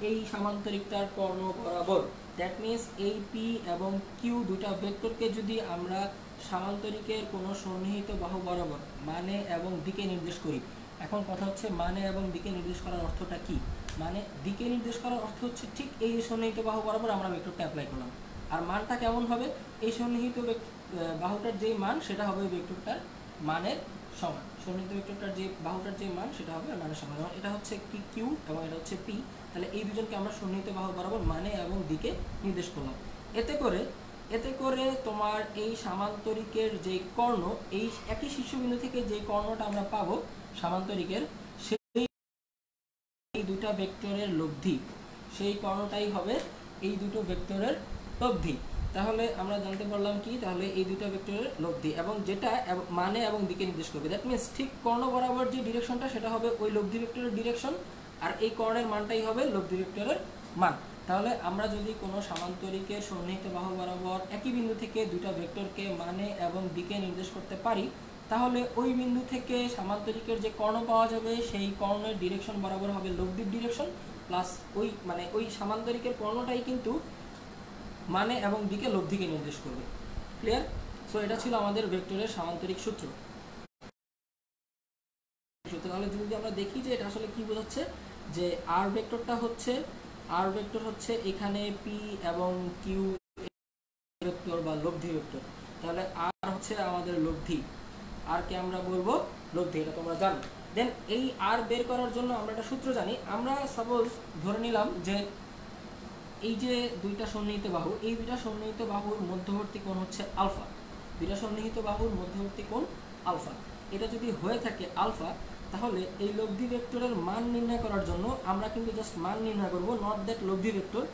এই সামান্তরিকটার কর্ণ বরাবর। দ্যাট মিনস এই পি এবং কিউ দুটা ভেক্টরকে যদি আমরা সামান্তরিকের কোনো সন্নিহিত বাহু বরাবর মানে এবং দিকে নির্দেশ করি। এখন কথা হচ্ছে মানে এবং দিকে নির্দেশ করার অর্থটা কি। মানে দিকে নির্দেশ করার অর্থ হচ্ছে ঠিক এই সন্নিহিত বাহু বরাবর আমরা ভেক্টরটা অ্যাপ্লাই করলাম। আর মানটা কেমন হবে, এই সন্নিহিত বাহুটার যেই মান সেটা হবে ভেক্টরটার মানের সমান। সন্নিহিত ভেক্টরটার যে বাহুটার যে মান সেটা হবে মানের সমান। যেমন এটা হচ্ছে কি কিউ এবং এটা হচ্ছে পি। তাহলে এই দুজনকে আমরা সন্নিহিত বাহু বরাবর মানে এবং দিকে নির্দেশ করলাম। এতে করে তোমার এই সামান্তরিকের যে কর্ণ, এই একই শীর্ষবিন্দু থেকে যে কর্ণটা আমরা পাবো সামান্তরিকের, সেই দুটা ভেক্টরের লব্ধি, সেই কর্ণটাই হবে এই দুটো ভেক্টরের লব্ধি। তাহলে আমরা জানতে পারলাম কি, তাহলে এই দুটো ভেক্টরের লব্ধি এবং যেটা মানে এবং দিকে নির্দেশ করবে। দ্যাট মিনস ঠিক কর্ণ বরাবর যে ডিরেকশনটা সেটা হবে ওই লব্ধি ভেক্টরের ডিরেকশন, আর এই কর্ণের মানটাই হবে লব্ধি ভেক্টরের মান। তাহলে আমরা যদি কোনো সামান্তরিকের সন্নিহিত বাহু বরাবর একই বিন্দু থেকে দুইটা ভেক্টরকে মানে এবং দিকে নির্দেশ করতে পারি, তাহলে ওই বিন্দু থেকে সামান্তরিকের যে কর্ণ পাওয়া যাবে সেই কর্ণের ডিরেকশন বরাবর হবে লব্ধির ডিরেকশন প্লাস ওই সামান্তরিকের কর্ণটাই কিন্তু মানে এবং দিকে লব্ধিকে নির্দেশ করবে। ক্লিয়ার? সো এটা ছিল আমাদের ভেক্টরের সামান্তরিক সূত্র। তাহলে যদি আমরা দেখি যে এটা আসলে কি বোঝাচ্ছে, যে আর ভেক্টর হচ্ছে এখানে পি এবং কিউ ভেক্টর বা লব্ধি ভেক্টর। তাহলে আর হচ্ছে আমাদের লব্ধি, আর কে আমরা বলবো লব্ধি, এটা তোমরা জানো। দেন এই আর বের করার জন্য আমরা একটা সূত্র জানি। আমরা সাপোজ ধরে নিলাম যে এই যে দুইটা সন্নিহিত বাহু, এই দুইটা সন্নিহিত বাহুর মধ্যবর্তী কোণ হচ্ছে আলফা। দুইটা সন্নিহিত বাহুর মধ্যবর্তী কোণ আলফা। এটা যদি হয়ে থাকে আলফা, তাহলে এই লব্ধি ভেক্টরের মান নির্ণয় করার জন্য আমরা কিন্তু জাস্ট মান নির্ণয় করব, নট দ্যাট লব্ধি ভেক্টর।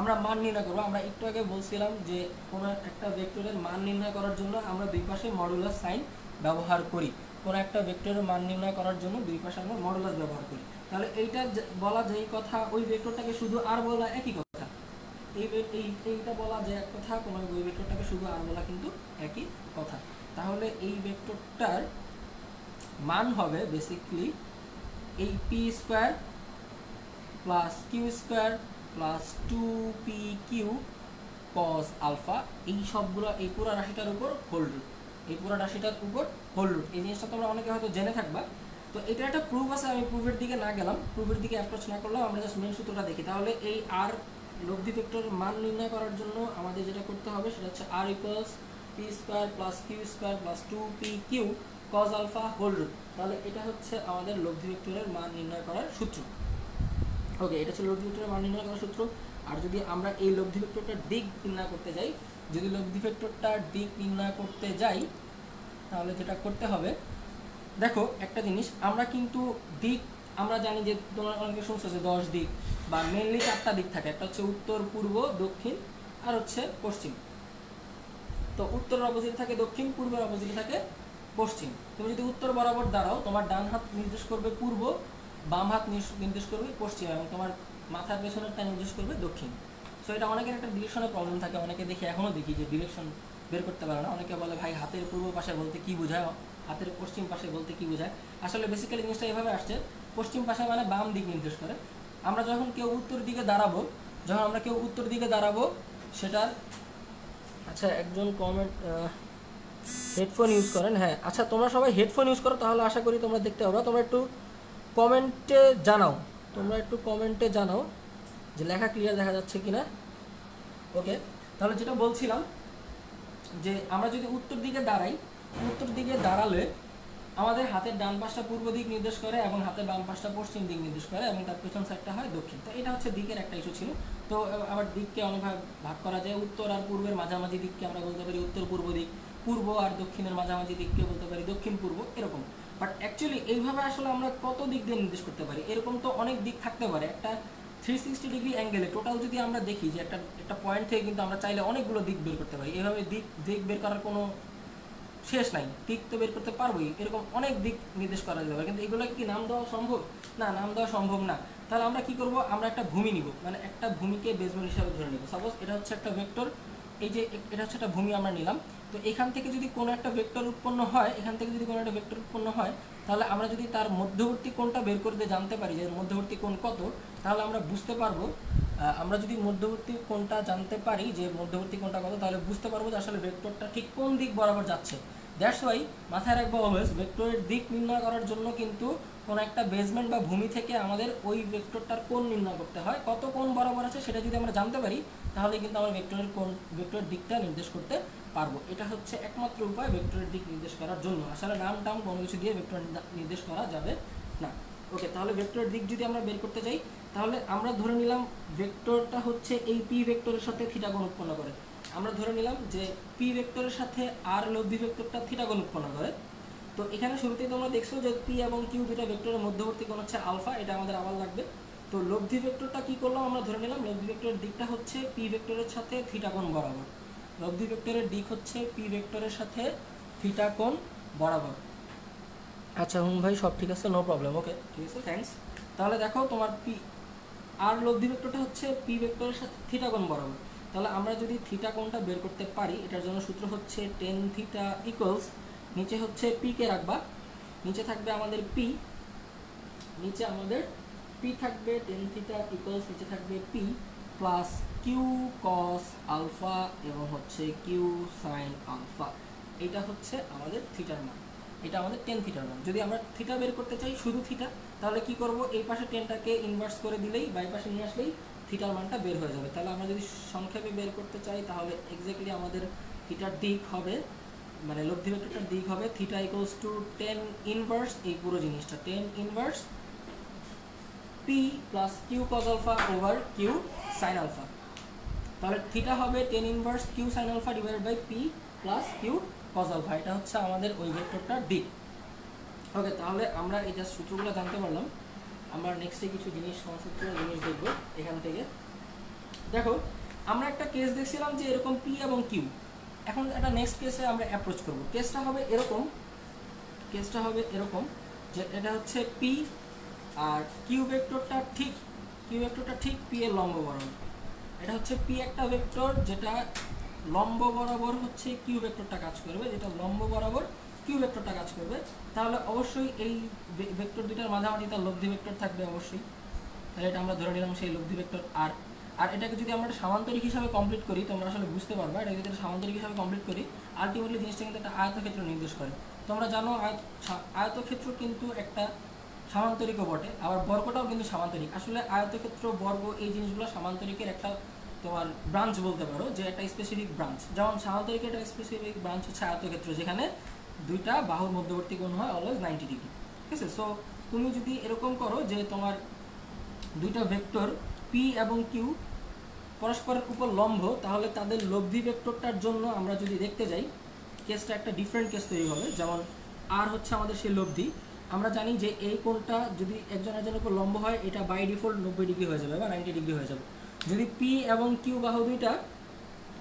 আমরা মান নির্ণয় করবো। আমরা একটু আগে বলছিলাম যে কোনো একটা ভেক্টরের মান নির্ণয় করার জন্য আমরা দুই পাশে মডুলাস সাইন ব্যবহার করি। কোনো একটা ভেক্টরের মান নির্ণয় করার জন্য দুই পাশে আমরা মডুলাস ব্যবহার করি। তাহলে এইটা বলা যেই কথা, ওই ভেক্টরটাকে শুধু আর বলা একই কথা। এইটা বলা যে এক কথা, কোনো ওই ভেক্টরটাকে শুধু আর বলা কিন্তু একই কথা। তাহলে এই ভেক্টরটার মান হবে বেসিক্যালি এই p square plus Q square plus 2pq cos alpha, এই সবগুলো এই পুরো রাশিটার উপর হোল রুট, এই পুরো রাশিটার উপর হোল রুট। এই জিনিসটা তোমরা অনেকে হয়তো জেনে থাকবা। তো এটা একটা প্রুফ আছে, আমি প্রুফের দিকে না গেলাম, প্রুফের দিকে অ্যাপ্রোচ না করলাম, আমরা জাস্ট মেন সূত্রটা দেখি। তাহলে এই আর লব্ধি ভেক্টরের মান নির্ণয় করার জন্য আমাদের যেটা করতে হবে সেটা হচ্ছে R equals p square plus Q square plus 2p q cos alpha whole root. তাহলে এটা হচ্ছে আমাদের লব্ধি ভেক্টরের মান নির্ণয় করার সূত্র। ওকে, এটা ছিল লব্ধি ভেক্টরের মান নির্ণয় করার সূত্র। আর যদি আমরা এই লব্ধি ভেক্টরটার দিক নির্ণয় করতে যাই, যদি লব্ধি ভেক্টরটার দিক নির্ণয় করতে যাই তাহলে যেটা করতে হবে, দেখো একটা জিনিস, আমরা কিন্তু দিক আমরা জানি যে তোমরা অনেকে শুনছো যে 10 দিক বা মেনলি 4টা দিক থাকে, একটা হচ্ছে উত্তর, পূর্ব, দক্ষিণ আর হচ্ছে পশ্চিম। তো উত্তরের অপোজিটে থাকে দক্ষিণ, পূর্বের অপোজিটে থাকে পশ্চিম। তুমি যদি উত্তর বরাবর দাঁড়াও, তোমার ডান হাত নির্দেশ করবে পূর্ব, বাম হাত নির্দেশ করবে পশ্চিম, এবং তোমার মাথার পেছনেরটা নির্দেশ করবে দক্ষিণ। সো এটা অনেকের একটা ডিরেকশনের প্রবলেম থাকে, অনেকে দেখি এখনও দেখি যে ডিরেকশন বের করতে পারে না। অনেকে বলে ভাই হাতের পূর্ব পাশে বলতে কি বোঝায়, হাতের পশ্চিম পাশে বলতে কি বোঝায়। আসলে বেসিক্যালি জিনিসটা এভাবে আসছে, পশ্চিম পাশে মানে বাম দিক নির্দেশ করে। আমরা যখন কেউ উত্তর দিকে দাঁড়াবো, সেটার আচ্ছা একজন কমেন্ট হেডফোন ইউজ করেন, হ্যাঁ আচ্ছা তোমরা সবাই হেডফোন ইউজ করো, তাহলে আশা করি তোমরা দেখতে পারো। তোমরা একটু কমেন্টে জানাও যে লেখা ক্লিয়ার দেখা যাচ্ছে কিনা। ওকে, তাহলে যেটা বলছিলাম যে আমরা যদি উত্তর দিকে দাঁড়ালে আমাদের হাতের ডান পাশটা পূর্ব দিক নির্দেশ করে এবং হাতের বাম পাশটা পশ্চিম দিক নির্দেশ করে, এবং তার পেছন সাইডটা হয় দক্ষিণ। তো এটা হচ্ছে দিকের একটা ইস্যু ছিল। তো আবার দিককে অনেকভাবে ভাগ করা যায়, উত্তর আর পূর্বের মাঝামাঝি দিককে আমরা বলতে পারি উত্তর পূর্ব দিক, পূর্ব আর দক্ষিণের মাঝামাঝি দিককে বলতে পারি দক্ষিণ পূর্ব, এরকম। বাট অ্যাকচুয়ালি এইভাবে আসলে আমরা কত দিক দিয়ে নির্দেশ করতে পারি, এরকম তো অনেক দিক থাকতে পারে। একটা 360 ডিগ্রি অ্যাঙ্গেলে টোটাল যদি আমরা দেখি যে একটা পয়েন্ট থেকে কিন্তু আমরা চাইলে অনেকগুলো দিক বের করতে পারি। এভাবে দিক বের করার কোনো শেষ নাই, দিক তো বের করতে পারবোই, এরকম অনেক দিক নির্দেশ করা যাবে। কিন্তু এগুলো কি নাম দেওয়া সম্ভব? না, নাম দেওয়া সম্ভব না। তাহলে আমরা কি করব, আমরা একটা ভূমি নিব, মানে একটা ভূমিকে বেসমেন্ট হিসাবে ধরে নিব। সাপোজ এটা হচ্ছে একটা ভেক্টর, এই যে এটা হচ্ছে একটা ভূমি আমরা নিলাম। তো এখান থেকে যদি কোনো একটা ভেক্টর উৎপন্ন হয়, তাহলে আমরা যদি তার মধ্যবর্তী কোণটা বের করতে জানতে পারি যে মধ্যবর্তী কোণ কত, তাহলে আমরা বুঝতে পারবো, আমরা যদি মধ্যবর্তী কোণটা জানতে পারি যে মধ্যবর্তী কোণটা কত, তাহলে বুঝতে পারবো যে আসলে ভেক্টরটা ঠিক কোন দিক বরাবর যাচ্ছে। দ্যাটস ওয়াই মাথায় রাখবো অলওয়েজ, ভেক্টরের দিক নির্ণয় করার জন্য কিন্তু কোনো একটা বেসমেন্ট বা ভূমি থেকে আমাদের ওই ভেক্টরটার কোণ নির্ণয় করতে হয়। কত কোণ বরাবর আছে সেটা যদি আমরা জানতে পারি, তাহলে কিন্তু আমরা ভেক্টরের দিকটা নির্দেশ করতে পারবো। এটা হচ্ছে একমাত্র উপায় ভেক্টরের দিক নির্দেশ করার জন্য। আসলে নাম টাম কোনো কিছু দিয়ে ভেক্টর নির্দেশ করা যাবে না। ওকে, তাহলে ভেক্টরের দিক যদি আমরা বের করতে যাই, তাহলে আমরা ধরে নিলাম ভেক্টরটা হচ্ছে এই পি ভেক্টরের সাথে থিটা কোণ উৎপন্ন করে। আমরা ধরে নিলাম যে পি ভেক্টরের সাথে আর লব্ধি ভেক্টরটা থিটা কোণ উৎপন্ন করে। তো এখানে শুরুতেই তোমরা দেখছো যে পি এবং কিউ দুটা ভেক্টরের মধ্যবর্তী কোণ হচ্ছে আলফা, এটা আমাদের আবার লাগবে। তো লব্ধি ভেক্টরটা কি করলাম, আমরা ধরে নিলাম লব্ধি ভেক্টরের দিকটা হচ্ছে পি ভেক্টরের সাথে থিটা কোণ বরাবর। লব্ধি ভেক্টরের দিক হচ্ছে পি ভেক্টরের সাথে থিটা কোণ বরাবর। আচ্ছা ভাই সব ঠিক আছে, নো প্রবলেম। ওকে ঠিক আছে, থ্যাঙ্কস। তাহলে দেখো তোমার পি আর লব্ধি ভেক্টরটা হচ্ছে পি ভেক্টরের সাথে থিটা কোণ বরাবর। তাহলে আমরা যদি থিটা কোণটা বের করতে পারি, এটার জন্য সূত্র হচ্ছে টেন থিটা ইকুয়ালস, নিচে হচ্ছে পি কে রাখবা, নিচে থাকবে আমাদের পি, থাকবে টেন থিটা ইকুয়ালস, নিচে থাকবে p plus q cos alpha এবং হচ্ছে কিউ সাইন আলফা। এটা হচ্ছে আমাদের থিটার মান, এটা আমাদের টেন থিটার মান। যদি আমরা থিটা বের করতে চাই শুধু থিটা, তাহলে কি করব, এই পাশে টেনটাকে ইনভার্স করে দিলেই বাই পাশে নিয়ে আসলেই থিটার মানটা বের হয়ে যাবে। তাহলে আমরা যদি সংক্ষেপে বের করতে চাই, তাহলে এক্স্যাক্টলি আমাদের থিটার দিক হবে, মানে লব্ধি ভেক্টরটার দিক হবে theta equals to tan inverse, এই পুরো জিনিসটা tan inverse p plus q cos alpha over q sine alpha. তাহলে থিটা হবে tan inverse q sine alpha divided by p plus q cos alpha. এটা হচ্ছে আমাদের ওই ভেক্টরটার দিক। ওকে, তাহলে আমরা এই জাস্ট সূত্রগুলো জানতে পারলাম। আমরা নেক্সটে কিছু জিনিস দেখবো এখান থেকে। দেখো আমরা একটা কেস দেখছিলাম যে এরকম পি এবং কিউ। এখন একটা নেক্সট কেসে আমরা অ্যাপ্রোচ করব। কেসটা হবে এরকম যে এটা হচ্ছে পি আর কিউ ভেক্টরটা ঠিক পি এর লম্ব বরাবর। এটা হচ্ছে পি একটা ভেক্টর যেটা লম্ব বরাবর হচ্ছে কিউ ভেক্টরটা কাজ করবে, তাহলে অবশ্যই এই ভেক্টর দুটার মাঝামাঝি তার লব্ধি ভেক্টর থাকবে অবশ্যই। তাহলে এটা আমরা ধরে নিলাম সেই লব্ধি ভেক্টর আর। আর এটাকে যদি আমরা সামান্তরিক হিসাবে কমপ্লিট করি তোমরা আসলে বুঝতে পারবে, এটাকে যদি সামান্তরিক হিসাবে কমপ্লিট করি আলটিমেটলি জিনিসটা কিন্তু একটা আয়তক্ষেত্র নির্দেশ করে। তোমরা জানো আয়তক্ষেত্র কিন্তু একটা সামান্তরিকও বটে, আবার বর্গটাও কিন্তু সামান্তরিক। আসলে আয়তক্ষেত্র, বর্গ এই জিনিসগুলো সামান্তরিকের একটা তোমার ব্রাঞ্চ বলতে পারো, যে একটা স্পেসিফিক ব্রাঞ্চ। যেমন সামান্তরিকের একটা স্পেসিফিক ব্রাঞ্চ হচ্ছে আয়তক্ষেত্র, যেখানে দুইটা বাহুর মধ্যবর্তী কোণ হয় অলওয়েজ 90 ডিগ্রি। ঠিক আছে? সো তুমি যদি এরকম করো যে তোমার দুইটা ভেক্টর পি এবং কিউ পরস্পরের উপর লম্ব, তাহলে তাদের লব্ধি ভেক্টরটার জন্য আমরা যদি দেখতে যাই কেসটা একটা ডিফারেন্ট কেস তৈরি হবে। যেমন আর হচ্ছে আমাদের সেই লব্ধি, আমরা জানি যে এই কোণটা যদি একজন একজনের উপর লম্ব হয় এটা বাই ডিফল্ট 90 ডিগ্রি হয়ে যাবে বা 90 ডিগ্রি হয়ে যাবে। যদি পি এবং কিউ বাহু দুইটা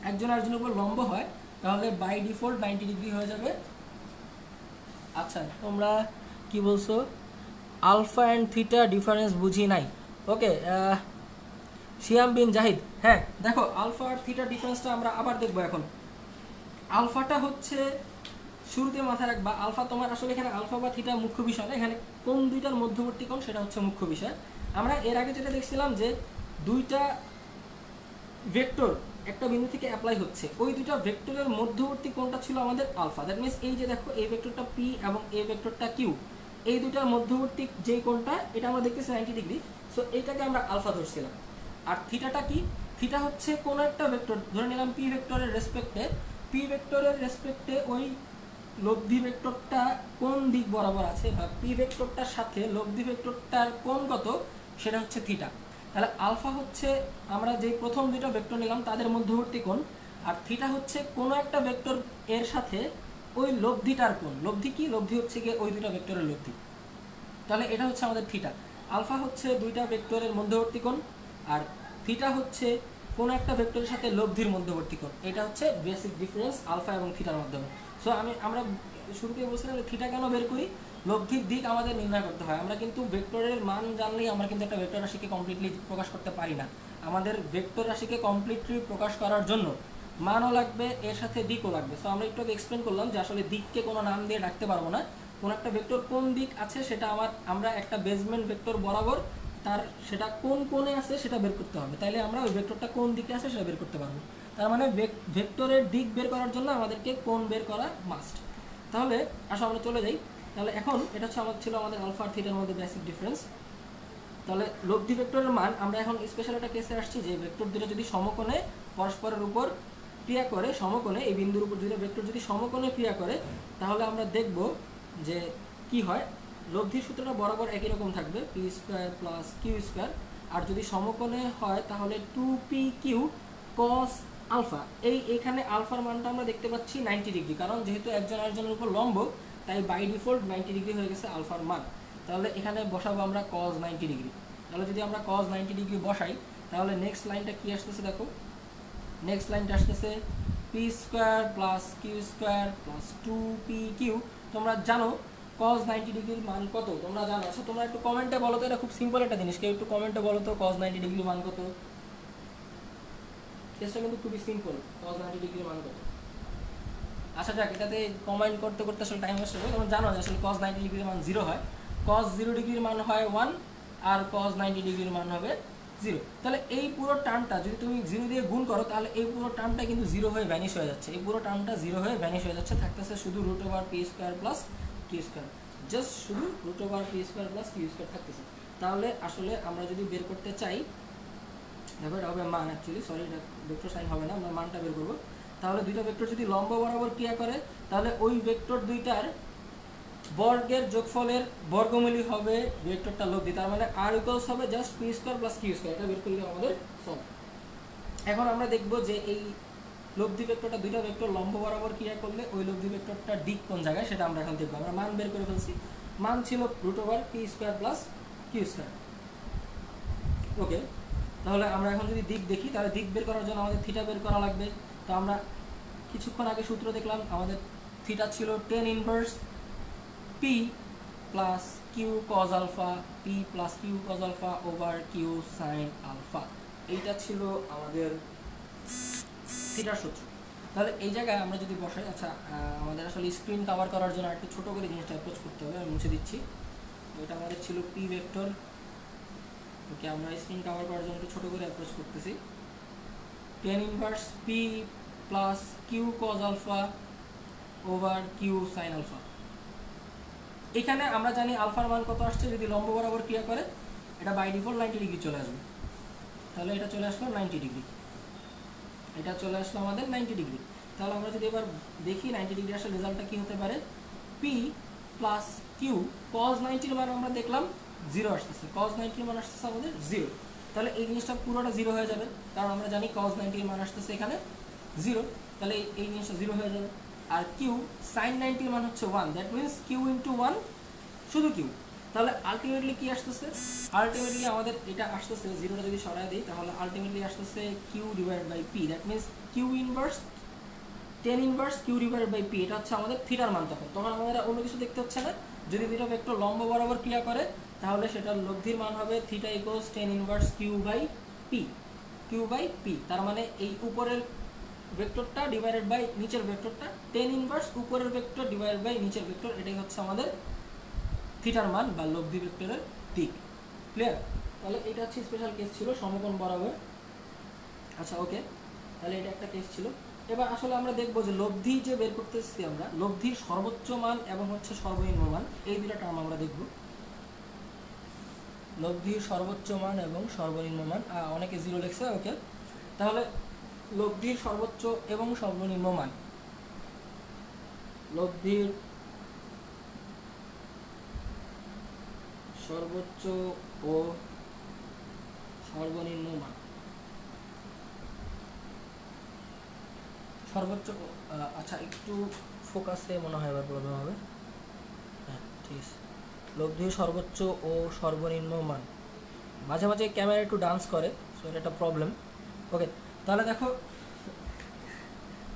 একজন আরেকজনের উপর লম্ব হয় তাহলে বাই ডিফল্ট 90 ডিগ্রি হয়ে যাবে। আচ্ছা, তোমরা কি বলছো? আলফা অ্যান্ড থিটা ডিফারেন্স বুঝি নাই। ওকে, শিয়াম বিন জাহিদ, হ্যাঁ দেখো আলফা আর থিটা ডিফারেন্সটা আমরা আবার দেখবো। এখন আলফাটা হচ্ছে শুরুতে মাথায় রাখবা, আলফা তোমার আসলে এখানে আলফা বা থিটা মুখ্য বিষয় না, এখানে কোন দুইটার মধ্যবর্তী কোণ সেটা হচ্ছে মুখ্য বিষয়। আমরা এর আগে যেটা দেখছিলাম যে দুইটা ভেক্টর একটা বিন্দু থেকে অ্যাপ্লাই হচ্ছে, ওই দুইটা ভেক্টরের মধ্যবর্তী কোণটা ছিল আমাদের আলফা। দ্যাট মিনস এই যে দেখো এই ভেক্টরটা পি এবং এই ভেক্টরটা কিউ, এই দুইটার মধ্যবর্তী যেই কোণটা এটা আমরা দেখতেছি 90 ডিগ্রি। সো এইটাকে আমরা আলফা ধরছিলাম। আর থিটাটা কি? থিটা হচ্ছে কোন একটা ভেক্টর, ধরে নিলাম পি ভেক্টরের রেসপেক্টে ওই লব্ধি ভেক্টরটা কোন দিক বরাবর আছে বা পি ভেক্টরটার সাথে লব্ধি ভেক্টরটার কোণ কত সেটা হচ্ছে থিটা। তাহলে আলফা হচ্ছে আমরা যে প্রথম দুটো ভেক্টর নিলাম তাদের মধ্যবর্তী কোণ, আর থিটা হচ্ছে কোনো একটা ভেক্টর এর সাথে ওই লব্ধিটার কোণ। লব্ধি কি? লব্ধি হচ্ছে গিয়ে ওই দুটো ভেক্টরের লব্ধি। তাহলে এটা হচ্ছে আমাদের থিটা। আলফা হচ্ছে দুইটা ভেক্টরের মধ্যবর্তী কোণ, আর থিটা হচ্ছে কোনো একটা ভেক্টরের সাথে লব্ধির মধ্যবর্তী কোণ। এটা হচ্ছে বেসিক ডিফারেন্স আলফা এবং থিটার মাধ্যমে। সো আমরা শুরুতে বলছিলাম যে থিটা কেন বের করি, লব্ধির দিক আমাদের নির্ণয় করতে হয়। আমরা কিন্তু ভেক্টরের মান জানলেই আমরা কিন্তু একটা ভেক্টর রাশিকে কমপ্লিটলি প্রকাশ করতে পারি না। আমাদের ভেক্টর রাশিকে কমপ্লিটলি প্রকাশ করার জন্য মানও লাগবে, এর সাথে দিকও লাগবে। সো আমরা একটু এক্সপ্লেন করলাম যে আসলে দিককে কোনো নাম দিয়ে ডাকতে পারবো না। কোন একটা ভেক্টর কোন দিক আছে সেটা আমরা একটা বেসমেন্ট ভেক্টর বরাবর তার সেটা কোন কোণে আছে সেটা বের করতে হবে, তাইলে আমরা ওই ভেক্টরটা কোন দিকে আছে সেটা বের করতে পারবো। তার মানে ভেক্টরের দিক বের করার জন্য আমাদেরকে কোণ বের করা মাস্ট। তাহলে আসো আমরা চলে যাই। তাহলে এখন এটা হচ্ছে আমাদের আলফা আর থিটার মধ্যে বেসিক ডিফারেন্স। তাহলে লব্ধি ভেক্টরের মান আমরা এখন স্পেশাল একটা কেসে আসছি যে ভেক্টর দুটো যদি সমকোণে পরস্পরের উপর ক্রিয়া করে, সমকোণে এই বিন্দুর উপর দুটো ভেক্টর যদি সমকোণে ক্রিয়া করে তাহলে আমরা দেখব যে কি হয়। লব্ধির সূত্রটা বরাবর একই রকম থাকবে, p square plus Q square. আর যদি সমকোণে হয় তাহলে 2pq cos আলফা। এখানে আলফার মানটা আমরা দেখতে পাচ্ছি 90 ডিগ্রি, কারণ যেহেতু একজন আরেকজনের উপর লম্ব তাই বাই ডিফল্ট 90 ডিগ্রি হয়ে গেছে আলফার মান। তাহলে এখানে বসাবো আমরা cos 90 ডিগ্রি। তাহলে যদি আমরা cos 90 ডিগ্রি বসাই তাহলে নেক্সট লাইনটা কি আসতেছে দেখো, নেক্সট লাইনটা আসতেছে p square plus Q square plus 2pq। তোমরা জানো cos 90 ডিগ্রির মান কত, তোমরা জানো। আচ্ছা তোমরা একটু কমেন্টে বলো তো, এটা খুব সিম্পল একটা জিনিস, কেউ একটু কমেন্টে বলো তো cos 90 ডিগ্রির মান কত। কেসটা কিন্তু খুবই সিম্পল, cos 90 ডিগ্রির মান কত। আচ্ছা যাক, এটাতে কমেন্ট করতে করতে আসলে টাইম ওয়েস্ট হবে। তোমরা জানো যে আসলে cos 90 ডিগ্রির মান 0 হয়, cos 0 ডিগ্রির মান হয় 1 আর cos 90 ডিগ্রির মান হবে 0। তাহলে এই পুরো টার্মটা যদি তুমি 0 দিয়ে গুণ করো তাহলে এই পুরো টার্মটা কিন্তু 0 হয়ে ভ্যানিশ হয়ে যাচ্ছে, এই পুরো টার্মটা 0 হয়ে ভ্যানিশ হয়ে যাচ্ছে, থাকতেছে শুধু √p square plus q square, just শুধু √p square plus q square থাকতেছে। তাহলে আসলে আমরা যদি বের করতে চাই, দেখো এটা হবে মান, অ্যাকচুয়ালি সরি এটা ভেক্টর সাইন হবে না, আমরা মানটা বের করবো। তাহলে দুইটা ভেক্টর যদি লম্ব বরাবর ক্রিয়া করে তাহলে ওই ভেক্টর দুইটার বর্গের যোগফলের বর্গমূলই হবে ভেক্টরটা লব্ধি। তার মানে আর ইকুয়ালস হবে just p square plus q square, এটা বের করলে আমাদের সলভ। এখন আমরা দেখব যে এই লব্ধি ভেক্টরটা দুইটা ভেক্টর লম্ব বরাবর ক্রিয়া করলে ওই লব্ধি ভেক্টরটার দিক কোন জায়গায় সেটা আমরা এখন দেখবো। আমরা মান বের করে ফেলছি, মান ছিল √p square plus q square. Okay, তাহলে আমরা এখন যদি দিক দেখি তাহলে দিক বের করার জন্য আমাদের থিটা বের করা লাগবে। তো আমরা কিছুক্ষণ আগে সূত্র দেখলাম, আমাদের থিটা ছিল tan inverse p plus q cos alpha, p plus q cos alpha over q sine alpha, এইটা ছিল আমাদের থিটার সূত্র। তাহলে এই জায়গায় আমরা যদি বসাই, আচ্ছা আমাদের আসলে স্ক্রিন কভার করার জন্য একটু ছোটো করে জিনিসটা অ্যাপ্রোচ করতে হবে, আমি মুছে দিচ্ছি। এটা আমাদের ছিল p ভেক্টর ওকে, আমরা স্ক্রিন কভার করার জন্য একটু ছোটো করে অ্যাপ্রোচ করতেছি। tan inverse p plus q cos alpha over q sine alpha. এখানে আমরা জানি আলফার মান কত আসছে, যদি লম্ব বরাবর ক্রিয়া করে এটা বাই ডিফল্ট 90 ডিগ্রি চলে আসবে। তাহলে এটা চলে আসলো 90 ডিগ্রি, এটা চলে আসলো আমাদের 90 ডিগ্রি। তাহলে আমরা যদি এবার দেখি 90 ডিগ্রি আসলে রেজাল্টটা কী হতে পারে। পি প্লাস কিউ কজ 90-র মান আমরা দেখলাম 0 আসতেছে, কজ 90-র মান আসতেছে আমাদের 0। তাহলে এই জিনিসটা পুরোটা 0 হয়ে যাবে, কারণ আমরা জানি কজ 90-র মান আসতেছে এখানে 0। তাহলে এই জিনিসটা 0 হয়ে যাবে। আর কিউ সাইন 90-র মান হচ্ছে 1, দ্যাট মিনস কিউ ইন্টু 1, শুধু কিউ। তাহলে আলটিমেটলি কি আসতেছে, আলটিমেটলি আমাদের এটা আসতেছে 0টা যদি সরাই দিই তাহলে আলটিমেটলি আসতেছে q divided by p, that means q inverse tan inverse q divided by p. এটা হচ্ছে আমাদের থিটার মান। তখন আমাদের অন্য কিছু দেখতে হচ্ছে না। যদি দুটো ভেক্টর লম্ব বরাবর ক্রিয়া করে তাহলে সেটার লব্ধির মান হবে theta equals tan inverse q by p, q by p. তার মানে এই উপরের ভেক্টরটা ডিভাইডেড বাই নিচের ভেক্টরটা, tan ইনভার্স উপরের ভেক্টর ডিভাইডেড বাই নিচের ভেক্টর, এটাই হচ্ছে আমাদের থিটার মান বা লব্ধি ভেক্টরের দিক। ক্লিয়ার? তাহলে এটা হচ্ছে স্পেশাল কেস ছিল সমকোণ বরাবর। আচ্ছা ওকে, তাহলে এটা একটা কেস ছিল। এবার আসলে আমরা দেখবো যে লব্ধি যে বের করতেছি আমরা, লব্ধির সর্বোচ্চ মান এবং হচ্ছে সর্বনিম্ন মান, এই দুটো টার্ম আমরা দেখব। লব্ধির সর্বোচ্চ মান এবং সর্বনিম্ন মান, অনেকে 0 লিখছে। ওকে, তাহলে লব্ধির সর্বোচ্চ এবং সর্বনিম্ন মান, লব্ধির সর্বোচ্চ ও সর্বনিম্ন মান, সর্বোচ্চ। আচ্ছা একটু ফোকাসে মনে হয় এবার প্রবলেম হবে। হ্যাঁ ঠিক আছে, লব্ধির সর্বোচ্চ ও সর্বনিম্ন মান। মাঝে মাঝে ক্যামেরা একটু ডান্স করে, সো এটা একটা প্রবলেম। ওকে, তাহলে দেখো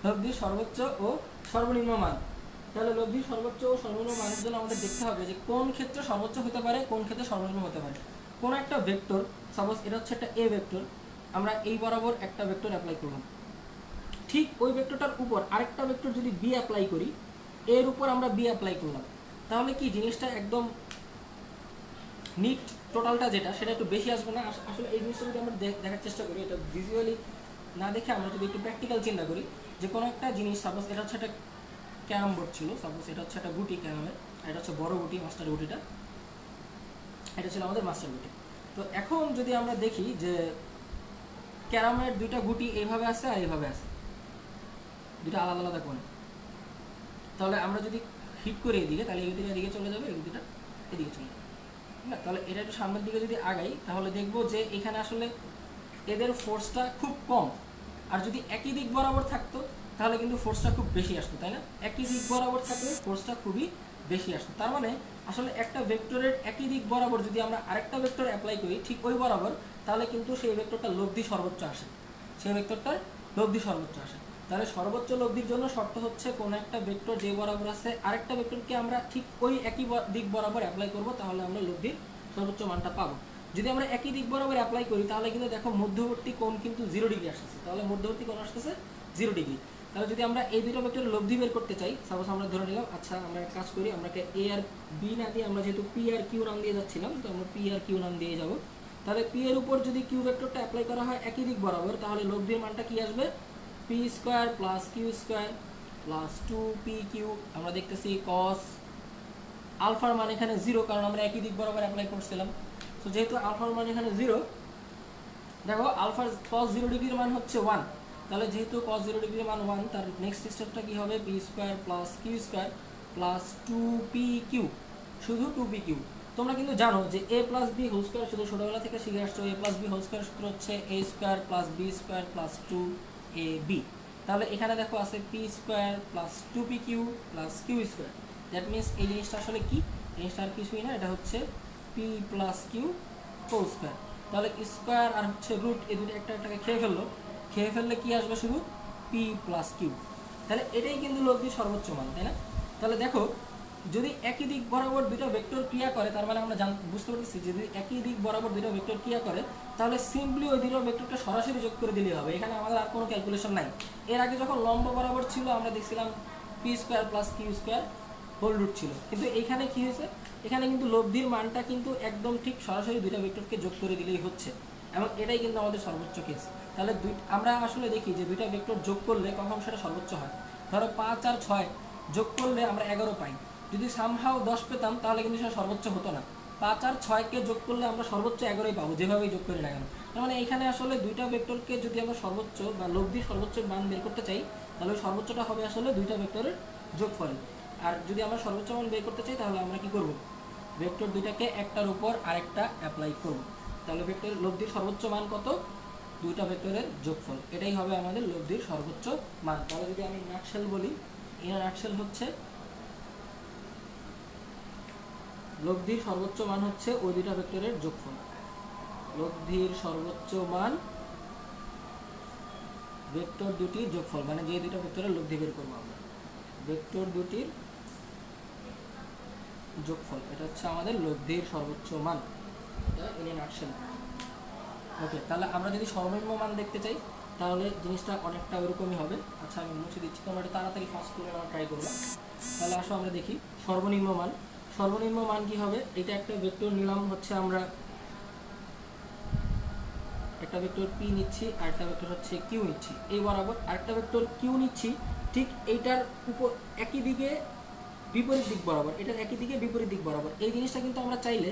লব্ধির সর্বোচ্চ ও সর্বনিম্ন মান। তাহলে লব্ধির সর্বোচ্চ ও সর্বনিম্ন মানের জন্য আমাদের দেখতে হবে যে কোন ক্ষেত্রে সর্বোচ্চ হতে পারে, কোন ক্ষেত্রে সর্বনিম্ন হতে পারে। কোন একটা ভেক্টর, সাপোজ এটা হচ্ছে একটা এ ভেক্টর, আমরা এই বরাবর একটা ভেক্টর অ্যাপ্লাই করলাম, ঠিক ওই ভেক্টরটার উপর আরেকটা ভেক্টর যদি বি অ্যাপ্লাই করি, এর উপর আমরা বি অ্যাপ্লাই করলাম, তাহলে কি জিনিসটা একদম নিট টোটালটা যেটা সেটা একটু বেশি আসবে না? আসলে এই জিনিসটা যদি আমরা দেখার চেষ্টা করি, এটা ভিজুয়ালি না দেখে আমরা যদি একটু প্র্যাকটিক্যাল চিন্তা করি, যে কোনো একটা জিনিস, সাপোজ এটা হচ্ছে একটা ক্যারাম বোর্ড ছিল, সাপোজ এটা হচ্ছে একটা গুটি ক্যারামের, এটা হচ্ছে বড় গুটি, মাস্টার গুটিটা, এটা ছিল আমাদের মাস্টার গুটি। তো এখন যদি আমরা দেখি যে ক্যারামের দুইটা গুটি এইভাবে আছে আর এইভাবে আছে, দুটো আলাদা আলাদা কোণে, তাহলে আমরা যদি হিট করি এদিকে, তাহলে এই দুটো এদিকে চলে যাবে, এই দুটো এদিকে চলে যাবে না? তাহলে এটা একটু সামনের দিকে যদি আগাই তাহলে দেখবো যে এখানে আসলে এদের ফোর্সটা খুব কম। আর যদি একই দিক বরাবর থাকতো তাহলে কিন্তু ফোর্সটা খুব বেশি আসতো, তাই না? একই দিক বরাবর থাকলে ফোর্সটা খুবই বেশি আসতো। তার মানে আসলে একটা ভেক্টরের একই দিক বরাবর যদি আমরা আরেকটা ভেক্টর অ্যাপ্লাই করি ঠিক ওই বরাবর, তাহলে কিন্তু সেই ভেক্টরটা লব্ধি সর্বোচ্চ আসে, সেই ভেক্টরটার লব্ধি সর্বোচ্চ আসে। তাহলে সর্বোচ্চ লব্ধির জন্য শর্ত হচ্ছে কোন একটা ভেক্টর যে বরাবর আছে আরেকটা ভেক্টরকে আমরা ঠিক ওই একই দিক বরাবর অ্যাপ্লাই করব, তাহলে আমরা লব্ধির সর্বোচ্চ মানটা পাবো। যদি আমরা একই দিক বরাবর অ্যাপ্লাই করি তাহলে কিন্তু দেখো মধ্যবর্তী কোণ কিন্তু 0 ডিগ্রি আসতেছে, তাহলে মধ্যবর্তী কোণ আসতেছে 0 ডিগ্রি। তাহলে যদি আমরা এই দুটো ভেক্টরের লব্ধি বের করতে চাই, সাপোজ আমরা ধরে নিলাম, আচ্ছা আমরা এক কাজ করি, আমরা এ আর বি না দিয়ে আমরা যেহেতু পি আর কিউ নাম দিয়ে যাচ্ছিলাম, তো আমরা পি আর কিউ নাম দিয়ে যাব। তাহলে পি এর উপর যদি কিউ ভেক্টরটা অ্যাপ্লাই করা হয় একই দিক বরাবর, তাহলে লব্ধির মানটা কি আসবে? P square plus Q square plus 2pq। আমরা দেখতেছি কস আলফার মান এখানে 0, কারণ আমরা একই দিক বরাবর অ্যাপ্লাই করছিলাম। তো যেহেতু আলফার মান এখানে 0, দেখো আলফার কস 0 ডিগ্রির মান হচ্ছে 1, তাহলে যেহেতু কস 0 ডিগ্রির মান 1, তার নেক্সট স্টেপটা কি হবে? P square plus Q square plus 2pq, শুধু 2pq। তোমরা কিন্তু জানো যে a plus b whole square, শুধু ছোটোবেলা থেকে শিখে আসছো, a plus b whole square সূত্র হচ্ছে a square plus b square plus 2ab। তাহলে এখানে দেখো আছে p square plus 2pq plus Q square, that means এই জিনিসটা আসলে কি? জিনিসটা আর কিছুই না, এটা হচ্ছে p plus q whole square. তাহলে স্কোয়ার আর হচ্ছে রুট, এই দুটো একটা একটাকে খেয়ে ফেললে কি আসবে? শুধু পি প্লাস কিউ। তাহলে এটাই কিন্তু লব্ধির সর্বোচ্চ মান, তাই না? তাহলে দেখো যদি একই দিক বরাবর দুটো ভেক্টর ক্রিয়া করে, তার মানে আমরা বুঝতে পারতেছি যদি একই দিক বরাবর দুটো ভেক্টর ক্রিয়া করে তাহলে সিম্পলি ওই দুটো ভেক্টরটা সরাসরি যোগ করে দিলেই হবে, এখানে আমাদের আর কোনো ক্যালকুলেশন নাই। এর আগে যখন লম্ব বরাবর ছিল আমরা দেখছিলাম p square plus Q square whole root ছিল, কিন্তু এখানে কি হয়েছে, এখানে কিন্তু লব্ধির মানটা কিন্তু একদম ঠিক সরাসরি দুইটা ভেক্টরকে যোগ করে দিলেই হচ্ছে, এবং এটাই কিন্তু আমাদের সর্বোচ্চ কেস। তাহলে আমরা আসলে দেখি যে দুইটা ভেক্টর যোগ করলে কখন সেটা সর্বোচ্চ হয়। ধরো 5 আর 6 যোগ করলে আমরা 11 পাই, যদি সামহাও 10 পেতাম তাহলে কিন্তু সেটা সর্বোচ্চ হতো না। 5 আর 6কে যোগ করলে আমরা সর্বোচ্চ 11ই পাবো, যেভাবেই যোগ করি না কেন। তার মানে এখানে আসলে দুইটা ভেক্টরকে যদি আমরা সর্বোচ্চ বা লব্ধির সর্বোচ্চ মান বের করতে চাই, তাহলে ওই সর্বোচ্চটা হবে আসলে দুইটা ভেক্টরের যোগফল। আর যদি আমরা সর্বোচ্চ মান বের করতে চাই তাহলে আমরা কি করব, ভেক্টর দুইটাকে একটার উপর আরেকটা অ্যাপ্লাই করব। তাহলে ভেক্টর লব্ধির সর্বোচ্চ মান কত, দুইটা ভেক্টরের যোগফল, এটাই হবে আমাদের লব্ধির সর্বোচ্চ মান। তাহলে যদি আমি নাটশেল বলি, ইনার নাটশেল হচ্ছে লব্ধির সর্বোচ্চ মান হচ্ছে ওই দুইটা ভেক্টরের যোগফল। লব্ধির সর্বোচ্চ মান ভেক্টর দুটির যোগফল, মানে যে দুইটা ভেক্টরের লব্ধি বের করবো আমরা, ভেক্টর দুটির যোগফল, এটা হচ্ছে আমাদের লব্ধির সর্বোচ্চ মান। ওকে, তাহলে আমরা যদি সর্বনিম্ন মান দেখতে চাই তাহলে জিনিসটা অনেকটা ওরকমই হবে। আচ্ছা আমি মুছে দিচ্ছি, তোমরা এটা তাড়াতাড়ি ফাস্ট করে আমরা ট্রাই করবো। তাহলে আসো আমরা দেখি সর্বনিম্ন মান। সর্বনিম্ন মান কি হবে, এটা একটা ভেক্টর নিলাম, হচ্ছে আমরা একটা ভেক্টর পি নিচ্ছি আর একটা ভেক্টর হচ্ছে কিউ নিচ্ছি, এই বরাবর আরেকটা ভেক্টর কিউ নিচ্ছি, ঠিক এইটার উপর একই দিকে বিপরীত দিক বরাবর, এটার একই দিকে বিপরীত দিক বরাবর। এই জিনিসটা কিন্তু আমরা চাইলে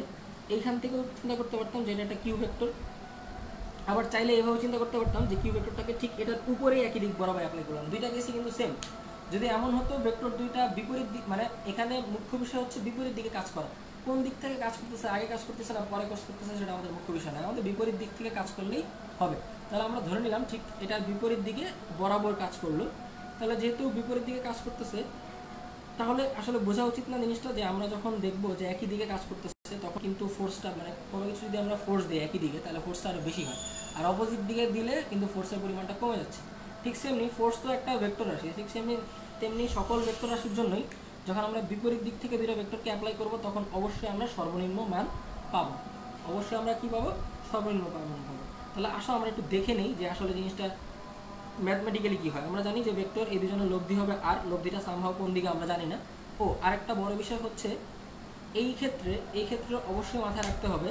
এইখান থেকেও চিন্তা করতে পারতাম যে এটা একটা কিউ ভেক্টর, আবার চাইলে এভাবে চিন্তা করতে পারতাম যে কিউ ভেক্টরটাকে ঠিক এটার উপরেই একই দিক বরাবর অ্যাপ্লাই করলাম। দুইটা কেসই কিন্তু সেম। যদি এমন হতো ভেক্টর দুইটা বিপরীত দিক, মানে এখানে মুখ্য বিষয় হচ্ছে বিপরীত দিকে কাজ করা, কোন দিক থেকে কাজ করতেছে, আগে কাজ করতেছে না পরে কাজ করতেছে, সেটা আমাদের মুখ্য বিষয় নয়, আমাদের বিপরীত দিক থেকে কাজ করলেই হবে। তাহলে আমরা ধরে নিলাম ঠিক এটার বিপরীত দিকে বরাবর কাজ করলো। তাহলে যেহেতু বিপরীত দিকে কাজ করতেছে, তাহলে আসলে বোঝা উচিত না জিনিসটা, যে আমরা যখন দেখবো যে একই দিকে কাজ করতেছে তখন কিন্তু ফোর্সটা, মানে কোনো কিছু যদি আমরা ফোর্স দিই একই দিকে তাহলে ফোর্সটা আরও বেশি হয়, আর অপোজিট দিকে দিলে কিন্তু ফোর্সের পরিমাণটা কমে যাচ্ছে। ঠিক সেমনি ফোর্স তো একটা ভেক্টর রাশি, ঠিক তেমনি সকল ভেক্টর রাশির জন্যই যখন আমরা বিপরীত দিক থেকে দুটো ভেক্টরকে অ্যাপ্লাই করব তখন অবশ্যই আমরা সর্বনিম্ন মান পাবো। অবশ্যই আমরা কি পাবো, সর্বনিম্ন মান পাবো। তাহলে আসো আমরা একটু দেখে নেই যে আসলে জিনিসটা ম্যাথমেটিক্যালি কি হয়। আমরা জানি যে ভেক্টর এই দুজনের লব্ধি হবে, আর লব্ধিটা সামহাও কোন দিকে আমরা জানি না। ও আরেকটা বড় বিষয় হচ্ছে এই ক্ষেত্রে অবশ্যই মাথায় রাখতে হবে,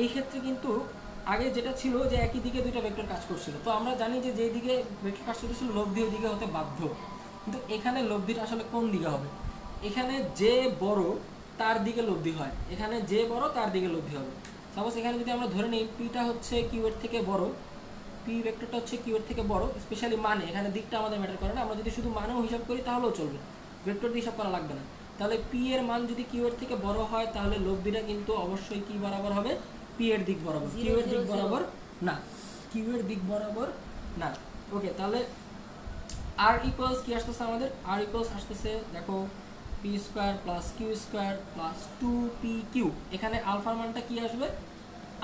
এই ক্ষেত্রে কিন্তু আগে যেটা ছিল যে একই দিকে দুইটা ভেক্টর কাজ করছিল, তো আমরা জানি যে যেই দিকে ভেক্টর কাজ করতেছিল লব্ধি ওই দিকে হতে বাধ্য, কিন্তু এখানে লব্ধিটা আসলে কোন দিকে হবে, এখানে যে বড় তার দিকে লব্ধি হয়, এখানে যে বড় তার দিকে লব্ধি হবে। সাপোজ এখানে যদি আমরা ধরে নিই পিটা হচ্ছে কিউ এর থেকে বড়, পি ভেক্টরটা হচ্ছে কিউ এর থেকে বড়, স্পেশালি মানে এখানে দিকটা আমাদের ম্যাটার করে না, আমরা যদি শুধু মানেও হিসাব করি তাহলেও চলবে, ভেক্টর দিয়ে হিসাব করা লাগবে না। তাহলে পি এর মান যদি কিউ এর থেকে বড় হয় তাহলে লব্ধিটা কিন্তু অবশ্যই কি বরাবর হবে, পি এর দিক বরাবর, কিউ এর দিক বরাবর না, কিউ এর দিক বরাবর না। ওকে, তাহলে আর ইকুয়ালস কি আসতেছে আমাদের, আর ইকুয়ালস আসতেছে দেখো p square plus Q square plus 2pq। এখানে আলফার মানটা কি আসবে,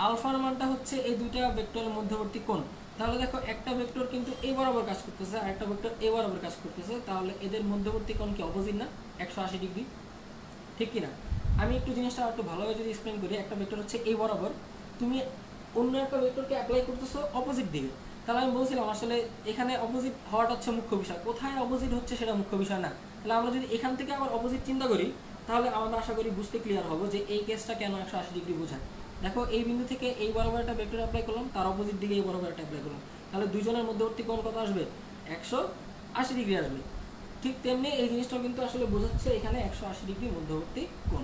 আলফার মানটা হচ্ছে এই দুইটা ভেক্টরের মধ্যবর্তী কোণ। তাহলে দেখো একটা ভেক্টর কিন্তু এ বরাবর কাজ করতেছে আর একটা ভেক্টর এ বরাবর কাজ করতেছে, তাহলে এদের মধ্যবর্তী কোণ কি অপোজিট না, 180 ডিগ্রি, ঠিক কি না? আমি একটু জিনিসটা একটু ভালোভাবে যদি এক্সপ্লেন করি, একটা ভেক্টর হচ্ছে এই বরাবর, তুমি অন্য একটা ভেক্টরকে অ্যাপ্লাই করতেছো অপোজিট দিকে, তাহলে আমি বলছিলাম আসলে এখানে অপোজিট হওয়াটা হচ্ছে মুখ্য বিষয়, কোথায় অপোজিট হচ্ছে সেটা মুখ্য বিষয় না। তাহলে আমরা যদি এখান থেকে আবার অপোজিট চিন্তা করি তাহলে আমরা আশা করি বুঝতে ক্লিয়ার হবো যে এই কেসটা কেন 180 ডিগ্রি বোঝায়। দেখো এই বিন্দু থেকে এই বরাবর একটা ভেক্টর অ্যাপ্লাই করলাম, তার অপোজিট দিকে এই বরাবর একটা অ্যাপ্লাই করলাম, তাহলে দুজনের মধ্যবর্তী কোণ কত আসবে, 180 ডিগ্রি আসবে। ঠিক তেমনি এই জিনিসটাও কিন্তু আসলে বোঝাচ্ছে এখানে 180 ডিগ্রি মধ্যবর্তী কোণ।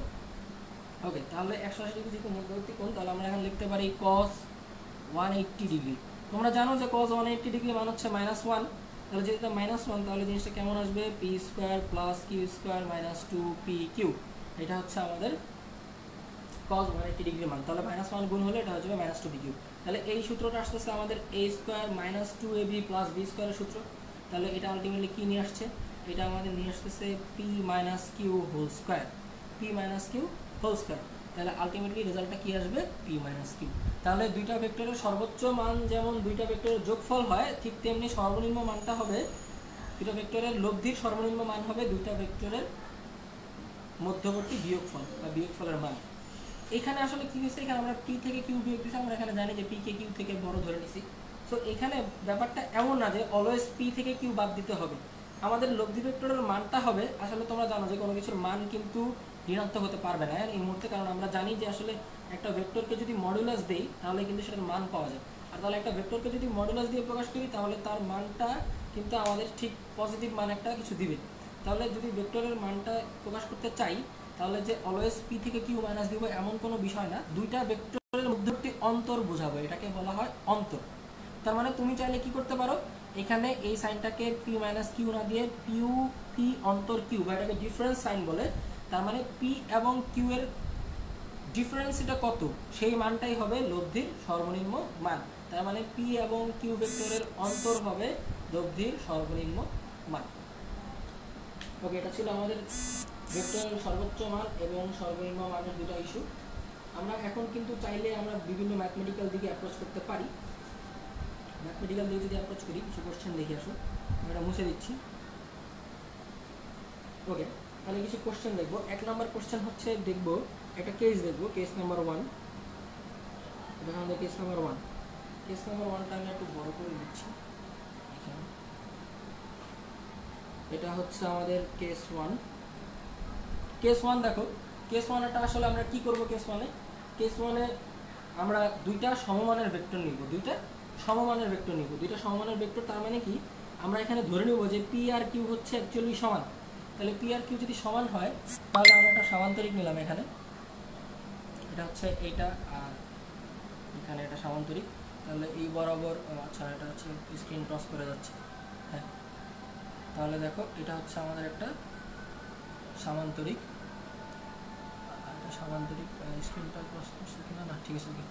ওকে, তাহলে 180 ডিগ্রি যেহেতু মধ্যবর্তী কোণ, তাহলে আমরা এখন লিখতে পারি cos 180 ডিগ্রি। তোমরা জানো যে cos 180 ডিগ্রি মান হচ্ছে -1, তাহলে যেহেতু -1 তাহলে জিনিসটা কেমন আসবে, p square plus Q square minus 2pq, এটা হচ্ছে আমাদের cos 180 ডিগ্রি মান। তাহলে -1 গুণ হলে এটা হয়ে যাবে -2pq। তাহলে এই সূত্রটা আসতেছে আমাদের a square minus 2ab plus b স্কোয়ারের সূত্র। তাহলে এটা আলটিমেটলি কি নিয়ে আসছে, এটা আমাদের নিয়ে আসতেছে p minus q whole square, p minus q whole square. তাহলে আলটিমেটলি রেজাল্টটা কি আসবে, p মাইনাস কিউ। তাহলে দুইটা ভেক্টরের সর্বোচ্চ মান যেমন দুইটা ভেক্টরের যোগফল হয়, ঠিক তেমনি সর্বনিম্ন মানটা হবে, দুইটা ভেক্টরের লব্ধির সর্বনিম্ন মান হবে দুইটা ভেক্টরের মধ্যবর্তী বিয়োগফল বা বিয়োগফলের মান। এখানে আসলে কি হয়েছে, এখানে আমরা পি থেকে কিউ বিয়োগ দিচ্ছি, আমরা এখানে জানি যে পি কে কিউ থেকে বড় ধরে নিছি। সো এখানে ব্যাপারটা এমন না যে অলওয়েজ পি থেকে কিউ বাদ দিতে হবে, আমাদের লব্ধি ভেক্টরের মানটা হবে, আসলে তোমরা জানো যে কোনো কিছুর মান কিন্তু ঋণাত্মক হতে পারবে না এই মুহূর্তে, কারণ আমরা জানি যে আসলে একটা ভেক্টরকে যদি মডুলাস দেই তাহলে কিন্তু সেটার মান পাওয়া যায়। আর তাহলে একটা ভেক্টরকে যদি মডুলাস দিয়ে প্রকাশ করি তাহলে তার মানটা কিন্তু আমাদের ঠিক পজিটিভ মান একটা কিছু দিবে। তাহলে যদি ভেক্টরের মানটা প্রকাশ করতে চাই তাহলে যে অলওয়েজ পি থেকে কিউ মাইনাস দিব এমন কোনো বিষয় না, দুইটা ভেক্টরের মধ্যবর্তী অন্তর বোঝাবো, এটাকে বলা হয় অন্তর। তার মানে তুমি চাইলে কি করতে পারো, এখানে এই সাইনটাকে পি মাইনাস কিউ না দিয়ে পিউ পি অন্তর কিউ বা এটাকে ডিফারেন্স সাইন বলে। তার মানে পি এবং কিউ এর ডিফারেন্স এটা কত সেই মানটাই হবে লব্ধির সর্বনিম্ন মান। তার মানে পি এবং কিউ ভেক্টরের অন্তর হবে লব্ধির সর্বনিম্ন মান। ওকে, এটা ছিল আমাদের ভেক্টরের সর্বোচ্চ মান এবং সর্বনিম্ন মানের দুটো ইস্যু। আমরা এখন কিন্তু চাইলে আমরা বিভিন্ন ম্যাথমেটিক্যাল দিকে অ্যাপ্রোচ করতে পারি। ম্যাথমেটিক্যাল দিয়ে যদি অ্যাপ্রোচ করি, কিছু কোশ্চেন দেখে আসো, আমি এটা মুছে দিচ্ছি। ওকে, তাহলে কিছু কোশ্চেন দেখবো। 1 নম্বর কোশ্চেন হচ্ছে দেখবো একটা কেস দেখবো, কেস নাম্বার 1। এটা আমাদের কেস নাম্বার 1। কেস নাম্বার 1টা আমি একটু বড় করে দিচ্ছি। এটা হচ্ছে আমাদের কেস 1। কেস 1 দেখো, কেস 1 এটা আসলে আমরা কি করব কেস 1 এ? কেস 1 এ আমরা দুইটা সমমানের ভেক্টর নিব, দুইটা সমমানের ভেক্টর। তার মানে কি, আমরা এখানে ধরে নিব যে পি আর কিউ হচ্ছে অ্যাকচুয়ালি সমান। তাহলে পি আর কিউ যদি সমান হয় তাহলে আমরা একটা সমান্তরিক নিলাম এখানে, এটা হচ্ছে এইটা, আর এখানে এটা সমান্তরিক। তাহলে এই বরাবর, আচ্ছা এটা হচ্ছে স্ক্রিন ক্রস করে যাচ্ছে, হ্যাঁ। তাহলে দেখো এটা হচ্ছে আমাদের একটা সমান্তরিক, স্ক্রিনটা ক্রস করছে কিনা, না ঠিক আছে। ওকে,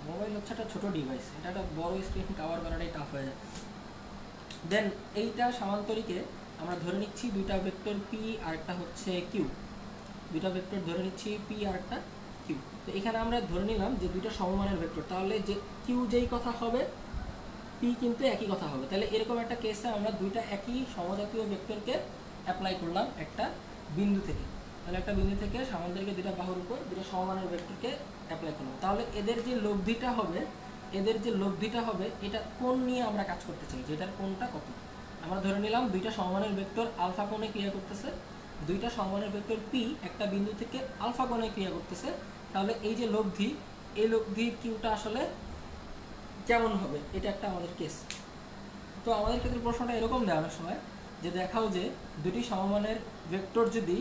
মোবাইল হচ্ছে একটা ছোটো ডিভাইস, এটা একটা বড় স্ক্রিন কভার করাটাই টাফ হয়ে যায়। দেন এইটা সমান্তরিকে আমরা ধরে নিচ্ছি দুইটা ভেক্টর পি আর একটা হচ্ছে কিউ, দুইটা ভেক্টর ধরে নিচ্ছি পি আর একটা কিউ। তো এখানে আমরা ধরে নিলাম যে দুইটা সমমানের ভেক্টর, তাহলে যে কিউ যেই কথা হবে পি কিন্তু একই কথা হবে। তাহলে এরকম একটা কেসে আমরা দুইটা একই সমজাতীয় ভেক্টরকে অ্যাপ্লাই করলাম একটা বিন্দু থেকে। তাহলে একটা বিন্দু থেকে সমান্তরিকের দুইটা বাহুর উপর দুটো সমমানের ভেক্টরকে অ্যাপ্লাই করলাম। তাহলে এদের যে লব্ধিটা হবে এটা কোণ নিয়ে আমরা কাজ করতে চাই, যেটার কোণটা কত। আমরা ধরে নিলাম দুইটা সমমানের ভেক্টর আলফা কোণে ক্রিয়া করতেছে, দুইটা সমমানের ভেক্টর পি একটা বিন্দু থেকে আলফা কোণে ক্রিয়া করতেছে। তাহলে এই যে লব্ধি, এই লব্ধি কিউটা আসলে কেমন হবে, এটা একটা আমাদের কেস। তো আমাদের ক্ষেত্রে প্রশ্নটা এরকম দেয় অনেক সময় যে দেখাও যে দুটি সমমানের ভেক্টর যদি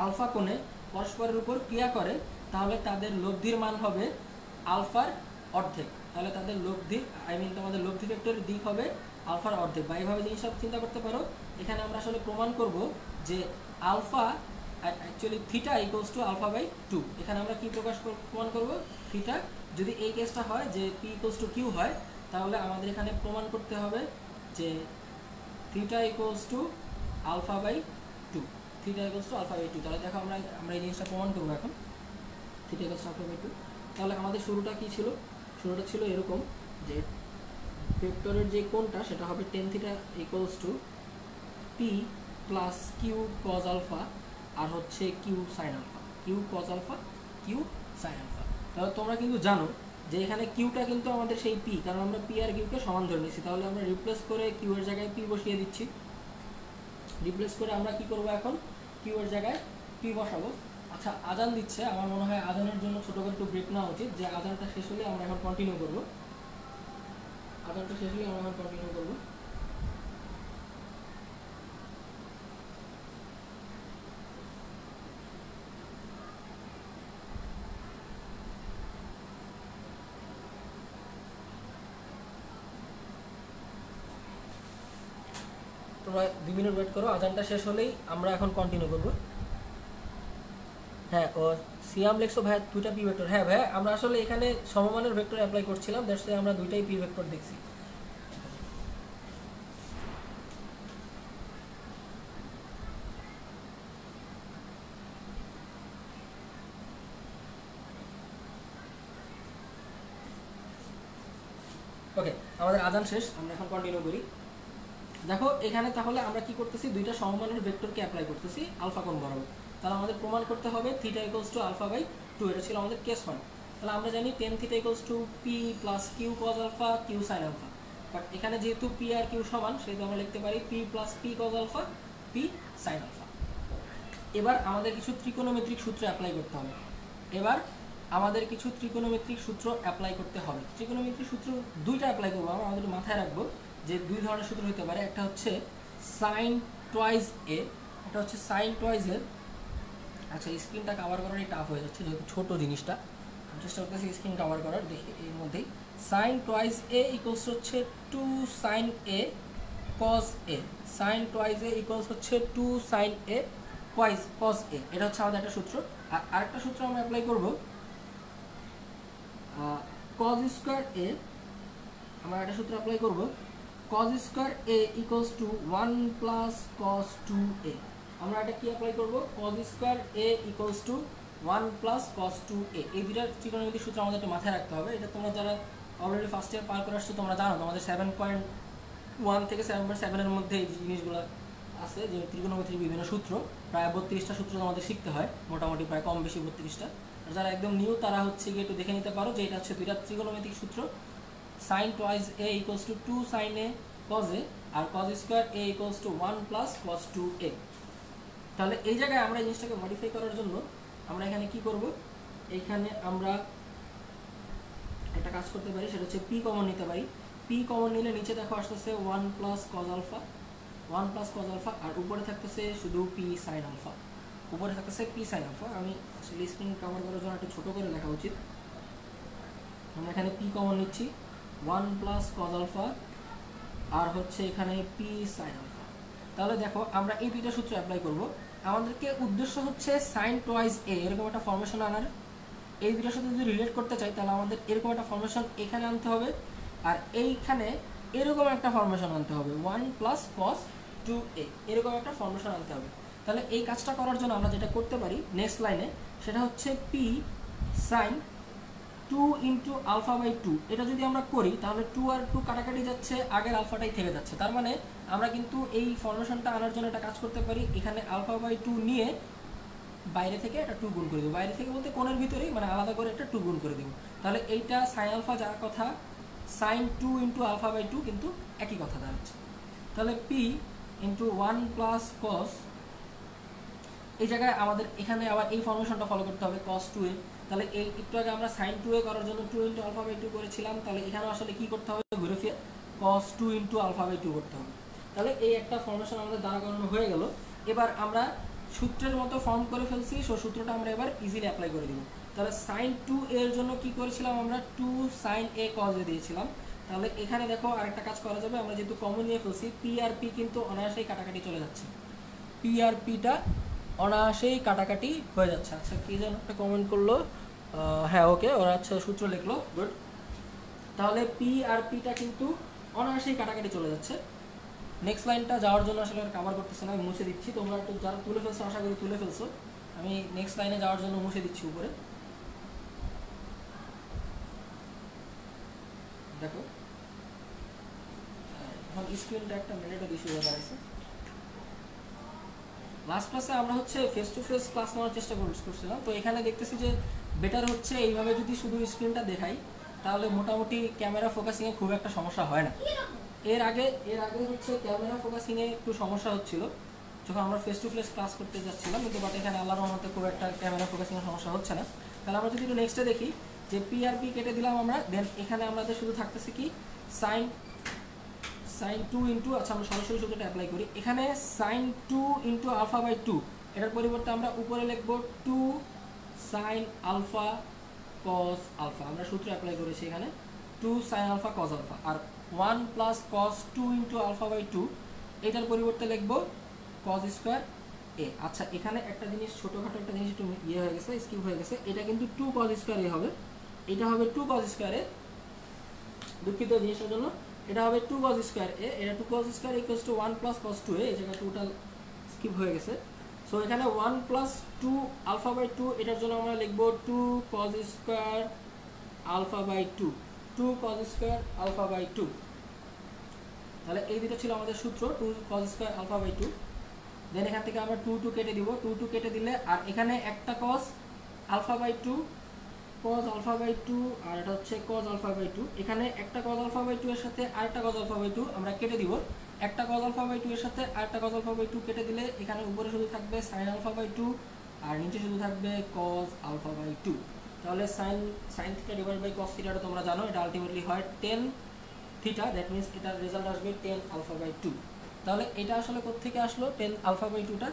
আলফা কোণে পরস্পরের উপর ক্রিয়া করে তাহলে তাদের লব্ধির মান হবে আলফার অর্ধেক। তাহলে তাদের তোমাদের লব্ধি ভেক্টরের দিক হবে আলফার অর্ধেক, বা এইভাবে জিনিসটা চিন্তা করতে পারো। এখানে আমরা আসলে প্রমাণ করব যে alpha actually theta equals to alpha by 2। এখানে আমরা কি প্রমাণ করব, থিটা যদি এই কেসটা হয় যে পি ইকুয়ালস টু কিউ হয়, তাহলে আমাদের এখানে প্রমাণ করতে হবে যে theta equals to alpha by 2, theta equals to alpha by 2। তাহলে দেখো আমরা এই জিনিসটা প্রমাণ করবো এখন, theta equals to alpha by 2। তাহলে আমাদের শুরুটা কি ছিল, শুরুটা ছিল এরকম যে ভেক্টরের যে কোণটা সেটা হবে tan theta equals to p plus q cos alpha আর হচ্ছে q sine alpha, q cos alpha q sine alpha. তাহলে তোমরা কিন্তু জানো যে এখানে কিউটা কিন্তু আমাদের সেই পি, কারণ আমরা পি আর কিউকে সমান ধরে নিচ্ছি। তাহলে আমরা রিপ্লেস করে কিউ এর জায়গায় পি বসিয়ে দিচ্ছি। রিপ্লেস করে আমরা কি করব, এখন কিউ এর জায়গায় পি বসাবো। আচ্ছা, আজান দিচ্ছে, আমার মনে হয় আজানের জন্য ছোটো করে একটু ব্রেক নেওয়া উচিত, যে আজানটা শেষ হলে আমরা এখন কন্টিনিউ করবো। তোমরা 2 মিনিট ওয়েট করো, আজানটা শেষ হলেই আমরা এখন কন্টিনিউ করবো। হ্যাঁ, ও সিয়াম লেখছো ভাই দুইটা পি ভেক্টর। হ্যাঁ ভাই, আমরা আসলে এখানে সমমানের ভেক্টর অ্যাপ্লাই করছিলাম, দ্যাটস ওয়াই আমরা দুইটাই পি ভেক্টর দেখছি। ওকে, আমাদের আজান শেষ, আমরা এখন কন্টিনিউ করি। দেখো এখানে তাহলে আমরা কি করতেছি, দুইটা সমমানের ভেক্টরকে অ্যাপ্লাই করতেছি আলফা কোণ বরাবর। তাহলে আমাদের প্রমাণ করতে হবে theta equals to alpha by 2, এটা ছিল আমাদের কেস 1। তাহলে আমরা জানি tan theta equals to p plus q cos alpha q sine alpha. But এখানে যেহেতু পি আর কিউ সমান সেহেতু আমরা লিখতে পারি p plus p cos alpha p sine alpha. এবার আমাদের কিছু ত্রিকোণমিতিক সূত্র অ্যাপ্লাই করতে হবে। ত্রিকোণমিতিক সূত্র দুইটা অ্যাপ্লাই করবো, আমরা আমাদের মাথায় রাখবো যে দুই ধরনের সূত্র হতে পারে। একটা হচ্ছে সাইন টুয়াইজ এ, একটা হচ্ছে সাইন টুয়াইজ এ। আচ্ছা, স্ক্রিনটা কভার করারই টাফ হয়ে যাচ্ছে যেহেতু ছোট জিনিসটা, চেষ্টা করতেছি স্ক্রিন কভার করার। দেখি এর মধ্যেই সাইন টুয়াইজ এ ইকুয়ালস হচ্ছে 2 sine a cos a, sine twice a equals হচ্ছে 2 সাইন এ কজ এ। এটা হচ্ছে আমাদের একটা সূত্র। আর আরেকটা সূত্র আমরা অ্যাপ্লাই করব কজ স্কোয়ার এ। আমরা একটা সূত্র অ্যাপ্লাই করব cause square a equals to 1 plus cos 2a। আমরা এটা কি অ্যাপ্লাই করব cause square a equals to 1 plus cos 2a। এই দুইটা ত্রিকোণমিতিক সূত্র আমাদের একটু মাথায় রাখতে হবে। এটা তোমরা যারা অলরেডি ফার্স্ট ইয়ার পার করে আসছো তোমরা জানো, তোমাদের 7.1 থেকে 7.7 এর মধ্যে এই জিনিসগুলো আছে, যে ত্রিকোণমিতির বিভিন্ন সূত্র প্রায় 32টা সূত্র তোমাদের শিখতে হয়, মোটামুটি প্রায় কম বেশি 32টা। আর যারা একদম নিউ তারা হচ্ছে গিয়ে একটু দেখে নিতে পারো যে এটা হচ্ছে দুইটা ত্রিকোণমিতিক সূত্র, sine twice a equals to 2 sine a cos a, আর cos square a equals to 1 plus cos 2a। তাহলে এই জায়গায় আমরা এই জিনিসটাকে মডিফাই করার জন্য আমরা এখানে কি করব, এইখানে আমরা একটা কাজ করতে পারি, সেটা হচ্ছে পি কমন নিতে পারি। পি কমন নিলে নিচে দেখো আসতেছে 1 plus cos alpha, 1 plus cos alpha, আর উপরে থাকতেছে শুধু পি সাইন আলফা, উপরে থাকতেছে পি সাইন আলফা। আমি আসলে স্ক্রিন কভার করার জন্য একটু ছোটো করে লেখা উচিত। আমরা এখানে পি কমন নিচ্ছি 1 প্লাস কজ আলফা, আর হচ্ছে এখানে পি সাইন আলফা। তাহলে দেখো আমরা এই দুইটা সূত্র অ্যাপ্লাই করব। আমাদেরকে উদ্দেশ্য হচ্ছে সাইন টুয়াইজ এ এরকম একটা ফর্মেশন আনার। এই দুইটার সাথে যদি রিলেট করতে চাই তাহলে আমাদের এরকম একটা ফর্মেশন এখানে আনতে হবে, আর এইখানে এরকম একটা ফর্মেশন আনতে হবে 1 প্লাস কস 2a, এরকম একটা ফর্মেশন আনতে হবে। তাহলে এই কাজটা করার জন্য আমরা যেটা করতে পারি নেক্সট লাইনে, সেটা হচ্ছে p sine 2 into alpha by 2। এটা যদি আমরা করি তাহলে 2 আর 2 কাটাকাটি যাচ্ছে, আগের আলফাটাই থেকে যাচ্ছে। তার মানে আমরা কিন্তু এই ফর্মেশনটা আনার জন্য একটা কাজ করতে পারি, এখানে আলফা বাই 2 নিয়ে বাইরে থেকে একটা 2 গুণ করে দেবো। বাইরে থেকে বলতে কোণের ভিতরেই, মানে আলাদা করে একটা 2 গুণ করে দেবো। তাহলে এইটা সাইন আলফা যার কথা, সাইন 2 ইন্টু আলফা বাই 2 কিন্তু একই কথা দাঁড়াচ্ছে। তাহলে পি ইন্টু 1 প্লাস কস, এই জায়গায় আমাদের এখানে আবার এই ফর্মেশনটা ফলো করতে হবে কস 2a। তাহলে এই একটু আগে আমরা সাইন 2a করার জন্য 2 ইন্টু আলফা বাই 2 করেছিলাম, তাহলে এখানে আসলে কি করতে হবে, ঘুরে ফিরে কস 2 ইন্টু আলফা বাই 2 করতে হবে। তাহলে এই একটা ফর্মেশন আমাদের দ্বারা করানো হয়ে গেল। এবার আমরা সূত্রের মতো ফর্ম করে ফেলছি, সো সূত্রটা আমরা এবার ইজিলি অ্যাপ্লাই করে দিব। তাহলে সাইন 2a এর জন্য কি করেছিলাম আমরা, 2 সাইন a কজ এ দিয়েছিলাম। তাহলে এখানে দেখো আরেকটা কাজ করা যাবে, আমরা যেহেতু কমন নিয়ে ফেলছি, পি আর পি কিন্তু অনায়াসেই কাটাকাটি চলে যাচ্ছে, পি আর পিটা অনায়াসেই কাটাকাটি হয়ে যাচ্ছে। আচ্ছা, কি যেন একটা কমেন্ট করলো, হ্যাঁ ওকে, ওরা আচ্ছা সূত্র লিখলো, গুড। তাহলে পি আর পিটা কিন্তু অনায়াসেই কাটাকাটি চলে যাচ্ছে। নেক্সট লাইনটা যাওয়ার জন্য আসলে কভার করতেছে না, আমি মুছে দিচ্ছি। তোমরা একটু যারা তুলে ফেলছো আশা করি তুলে ফেলছো, আমি নেক্সট লাইনে যাওয়ার জন্য মুছে দিচ্ছি উপরে। দেখো এখন স্ক্রিনটা একটা মিনিটও ইস্যু হয়ে দাঁড়াইছে। লাস্ট ক্লাসে আমরা হচ্ছে ফেস টু ফেস ক্লাস নেওয়ার চেষ্টা করছিলাম, তো এখানে দেখতেছি যে বেটার হচ্ছে এইভাবে যদি শুধু স্ক্রিনটা দেখাই তাহলে মোটামুটি ক্যামেরা ফোকাসিংয়ে খুব একটা সমস্যা হয় না। এর আগে হচ্ছে ক্যামেরা ফোকাসিংয়ে একটু সমস্যা হচ্ছিল যখন আমরা ফেস টু ফেস ক্লাস করতে যাচ্ছিলাম, কিন্তু বাট এখানে আল্লাহর রহমতে খুব একটা ক্যামেরা ফোকাসিংয়ের সমস্যা হচ্ছে না। তাহলে আমরা যদি একটু নেক্সটে দেখি যে পি আর পি কেটে দিলাম আমরা, দেন এখানে আমাদের শুধু থাকতেছে কি সাইন 2 ইন্টু, আচ্ছা আমরা সরাসরি সূত্রটা অ্যাপ্লাই করি। এখানে সাইন 2 ইন্টু আলফা বাই 2, এটার পরিবর্তে আমরা উপরে লিখব 2 সাইন আলফা কস আলফা। আমরা সূত্র অ্যাপ্লাই করেছি এখানে 2 সাইন আলফা কস আলফা, আর 1 plus cos 2 into alpha by 2, এটার পরিবর্তে লিখব কস স্কোয়ার এ। আচ্ছা, এখানে একটা জিনিস, ছোটোখাটো একটা জিনিস একটু ইয়ে হয়ে গেছে, স্কিপ হয়ে গেছে। এটা কিন্তু 2 কস স্কোয়ার এ হবে, এটা হবে 2 কস স্কোয়ার এ, দুঃখিত জিনিসটার জন্য। এটা হবে 2 cos স্কয়ার এ, এটা 2 cos square equals to 1 plus cos 2a, এই জায়গা টোটাল স্কিপ হয়ে গেছে। সো এখানে 1 প্লাস 2 আলফা বাই 2, এটার জন্য আমরা লিখব 2 cos square alpha by 2, 2 cos square alpha by 2। তাহলে এই দুটো ছিল আমাদের সূত্র, 2 cos square alpha by 2। Then এখান থেকে আমরা 2 2 কেটে দিব, 2 2 কেটে দিলে, আর এখানে একটা cos alpha by 2 cos alpha by 2 আর এটা হচ্ছে cos আলফা বাই 2। এখানে একটা cos আলফা বাই 2 এর সাথে আরেকটা cos আলফা বাই 2 আমরা কেটে দিব। একটা cos আলফা বাই 2 এর সাথে আরেকটা cos আলফা বাই 2 কেটে দিলে এখানে উপরে শুধু থাকবে sin আলফা বাই 2 আর নিচে শুধু থাকবে cos আলফা বাই 2। তাহলে sin theta divide by cos থিটাটা তোমরা জানো, এটা আলটিমেটলি হয় tan থিটা, দ্যাট মিন্স এটার রেজাল্ট আসবে tan আলফা বাই 2। তাহলে এটা আসলে কোত্থেকে আসলো tan আলফা বাই 2টা?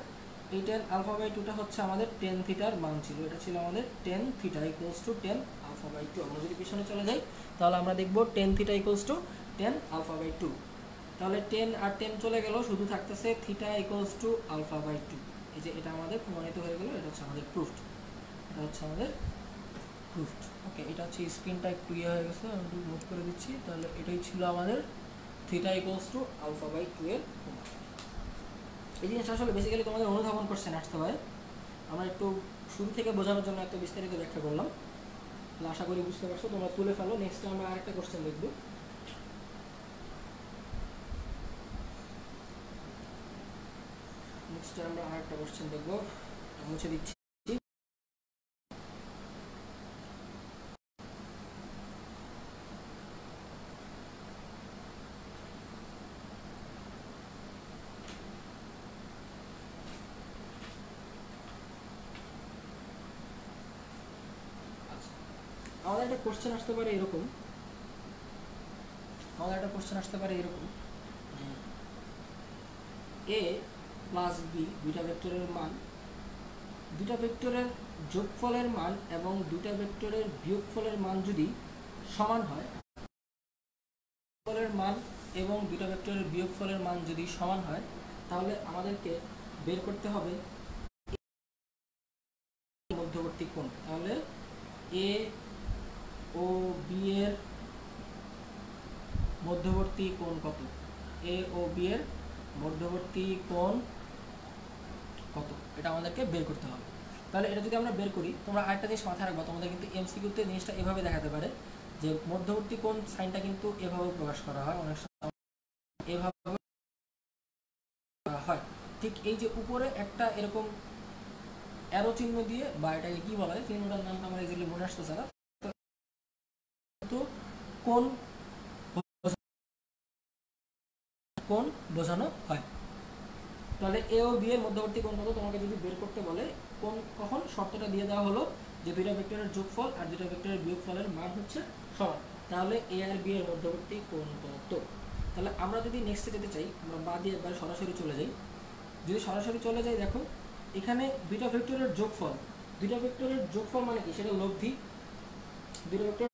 এই tan আলফা বাই 2টা হচ্ছে আমাদের tan থিটার মান ছিল, এটা ছিল আমাদের tan theta equals to tan alpha by 2। আমরা যদি পিছনে চলে যাই তাহলে আমরা দেখব tan theta equals to tan alpha by 2। তাহলে tan আর tan চলে গেল, শুধু থাকতেছে theta equals to alpha by 2। এই যে এটা আমাদের প্রমাণিত হয়ে গেল, এটা হচ্ছে আমাদের প্রুফড, এটা হচ্ছে আমাদের প্রুফড। ওকে, এটা হচ্ছে স্ক্রিনটা একটু ইয়ে হয়ে গেছে, আমি একটু মুভ করে দিচ্ছি। তাহলে এটাই ছিল আমাদের theta equals to alpha by 2 এর প্রমাণ। এই জিনিসটা আসলে বেসিক্যালি তোমাদের অনুধাবন কোশ্চেন আসতে পারে, আমরা একটু শুরু থেকে বোঝানোর জন্য এত বিস্তারিত ব্যাখ্যা করলাম। আশা করি বুঝতে পারছো, তোমরা তুলে ফেলো। নেক্সট আমরা আরেকটা কোশ্চেন দেখব। নেক্সট আমরা আরেকটা কোশ্চেন দেখব, মুছে দিচ্ছি। আমাদের একটা কোশ্চেন আসতে পারে এরকম, a প্লাস বি দুইটা ভেক্টরের মান, দুইটা ভেক্টরের যোগফলের মান এবং দুইটা ভেক্টরের বিয়োগফলের মান যদি সমান হয়, ফলের মান এবং দুইটা ভেক্টরের বিয়োগফলের মান যদি সমান হয়, তাহলে আমাদেরকে বের করতে হবে মধ্যবর্তী কোণ। তাহলে a ও b এর মধ্যবর্তী কোণ কত? a ও b এর মধ্যবর্তী কোণ কত, এটা আমাদেরকে বের করতে হবে। তাহলে এটা যদি আমরা বের করি, তোমরা আরেকটা জিনিস মাথায় রাখবো, তোমাদের কিন্তু এমসিকিউতে জিনিসটা এভাবে দেখাতে পারে যে মধ্যবর্তী কোণ সাইনটা কিন্তু এভাবে প্রকাশ করা হয়, অনেক সময় এভাবে হয়। ঠিক এই যে উপরে একটা এরকম অ্যারো চিহ্ন দিয়ে, বা এটাকে কি বলা হয়, চিহ্নটার নামটা আমার এক্স্যাক্টলি মনে আসতেছে না, তো কোণ বোঝানো হয়। তাহলে এ ও বি এর মধ্যবর্তী কোণ কত তোমাকে যদি বের করতে বলে, কোন কখন শর্তটা দিয়ে দেওয়া হলো যে দুইটা ভেক্টরের যোগফল আর দুইটা ভেক্টরের বিয়োগফলের মান হচ্ছে সমান, তাহলে এ আর বি এর মধ্যবর্তী কোণ কত। তাহলে আমরা যদি নেক্সটে যেতে চাই, আমরা বাদ দিয়ে একবার সরাসরি চলে যাই। যদি সরাসরি চলে যাই, দেখো এখানে দুইটা ভেক্টরের যোগফল মানে কি, সেটা লব্ধি। দুইটা ভেক্টর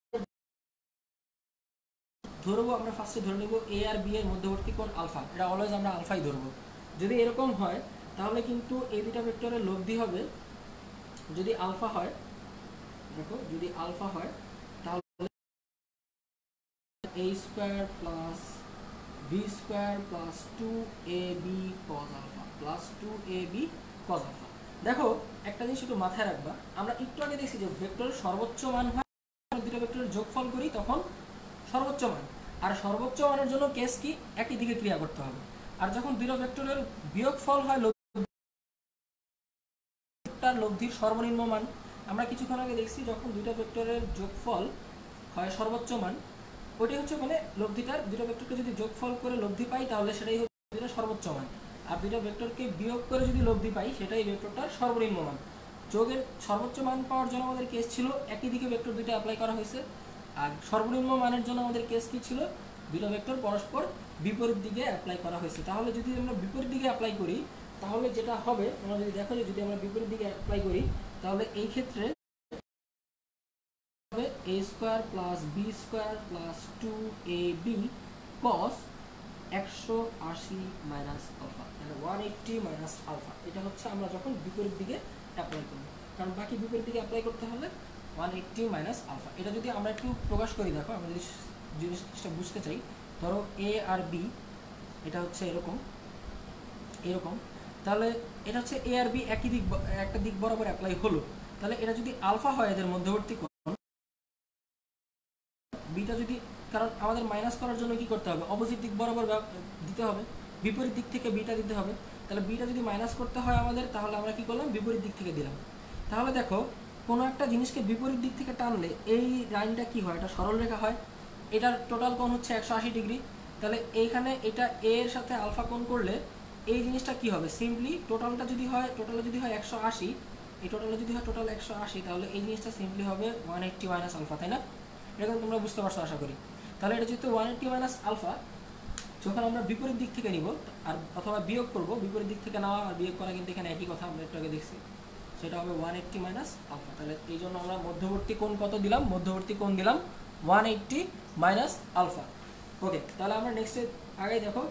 ধরবো, আমরা ফার্স্টে ধরে নেব এ আর বি এর মধ্যবর্তী কোণ আলফা, এটা অলওয়েজ আমরা আলফাই ধরবো। যদি এরকম হয় তাহলে কিন্তু এই দুইটা ভেক্টরের লব্ধি হবে, যদি আলফা হয়, দেখো যদি আলফা হয় তাহলে a square plus B square plus 2ab cos alpha plus 2ab cos alpha. দেখো একটা জিনিস একটু মাথায় রাখবা, আমরা একটু আগে দেখছি যে ভেক্টরের সর্বোচ্চ মান হয় দুটো ভেক্টরের যোগফল করি তখন সর্বোচ্চ মান, আর সর্বোচ্চ মানের জন্য কেস কি, একই দিকে ক্রিয়া করতে হবে। আর যখন দুটো ভেক্টরের বিয়োগফল হয় লব্ধির সর্বনিম্ন মান, আমরা কিছুক্ষণ আগে দেখছি যখন দুইটা ভেক্টরের যোগফল হয় সর্বোচ্চ মান, ওইটাই হচ্ছে মানে লব্ধিটার, দুটো ভেক্টরকে যদি যোগফল করে লব্ধি পাই তাহলে সেটাই হচ্ছে সর্বোচ্চ মান, আর দুটো ভেক্টরকে বিয়োগ করে যদি লব্ধি পাই সেটাই ভেক্টরটার সর্বনিম্ন মান। যোগের সর্বোচ্চ মান পাওয়ার জন্য আমাদের কেস ছিল একই দিকে ভেক্টর দুইটা অ্যাপ্লাই করা হয়েছে, আর সর্বনিম্ন মানের জন্য আমাদের কেস কি ছিল, দুটো ভেক্টর পরস্পর বিপরীত দিকে অ্যাপ্লাই করা হয়েছে। তাহলে যদি আমরা বিপরীত দিকে অ্যাপ্লাই করি তাহলে যেটা হবে, তোমরা যদি দেখো যে যদি আমরা বিপরীত দিকে অ্যাপ্লাই করি তাহলে এই ক্ষেত্রে হবে a square plus b square plus 2ab cos 180 minus alpha, মানে 180 মাইনাস আলফা। এটা হচ্ছে আমরা যখন বিপরীত দিকে অ্যাপ্লাই করব, কারণ বাকি বিপরীত দিকে অ্যাপ্লাই করতে হলে 180 মাইনাস আলফা। এটা যদি আমরা একটু প্রকাশ করি, দেখো আমরা যদি জিনিসটা বুঝতে চাই, ধরো a আর b এটা হচ্ছে এরকম, তাহলে এটা হচ্ছে a আর b একই দিক, একটা দিক বরাবর অ্যাপ্লাই হলো, তাহলে এটা যদি আলফা হয় এদের মধ্যবর্তী কোণ, বিটা যদি, কারণ আমাদের মাইনাস করার জন্য কি করতে হবে, অপোজিট দিক বরাবর দিতে হবে, বিপরীত দিক থেকে বিটা দিতে হবে। তাহলে বিটা যদি মাইনাস করতে হয় আমাদের, তাহলে আমরা কি করলাম, বিপরীত দিক থেকে দিলাম। তাহলে দেখো কোনো একটা জিনিসকে বিপরীত দিক থেকে টানলে এই লাইনটা কি হয়, এটা সরল রেখা হয়। এটার টোটাল কোণ হচ্ছে 180 ডিগ্রি। তাহলে এইখানে এটা এ এর সাথে আলফা কোণ করলে এই জিনিসটা কি হবে, সিম্পলি টোটালে যদি হয় 180, এই টোটালে যদি হয় টোটাল 180, তাহলে এই জিনিসটা সিম্পলি হবে 180 মাইনাস আলফা, তাই না? এটা কিন্তু তোমরা বুঝতে পারছো আশা করি। তাহলে এটা যেহেতু 180 মাইনাস আলফা, যখন আমরা বিপরীত দিক থেকে নিব আর অথবা বিয়োগ করব, বিপরীত দিক থেকে নেওয়া আর বিয়োগ করা কিন্তু এখানে একই কথা, আমরা একটু আগে দেখছি, সেটা হবে 180 মাইনাস আলফা। তাহলে এই জন্য আমরা মধ্যবর্তী কোণ কত দিলাম, মধ্যবর্তী কোণ দিলাম 180 মাইনাস আলফা। ওকে, তাহলে আমরা নেক্সটে আগে দেখো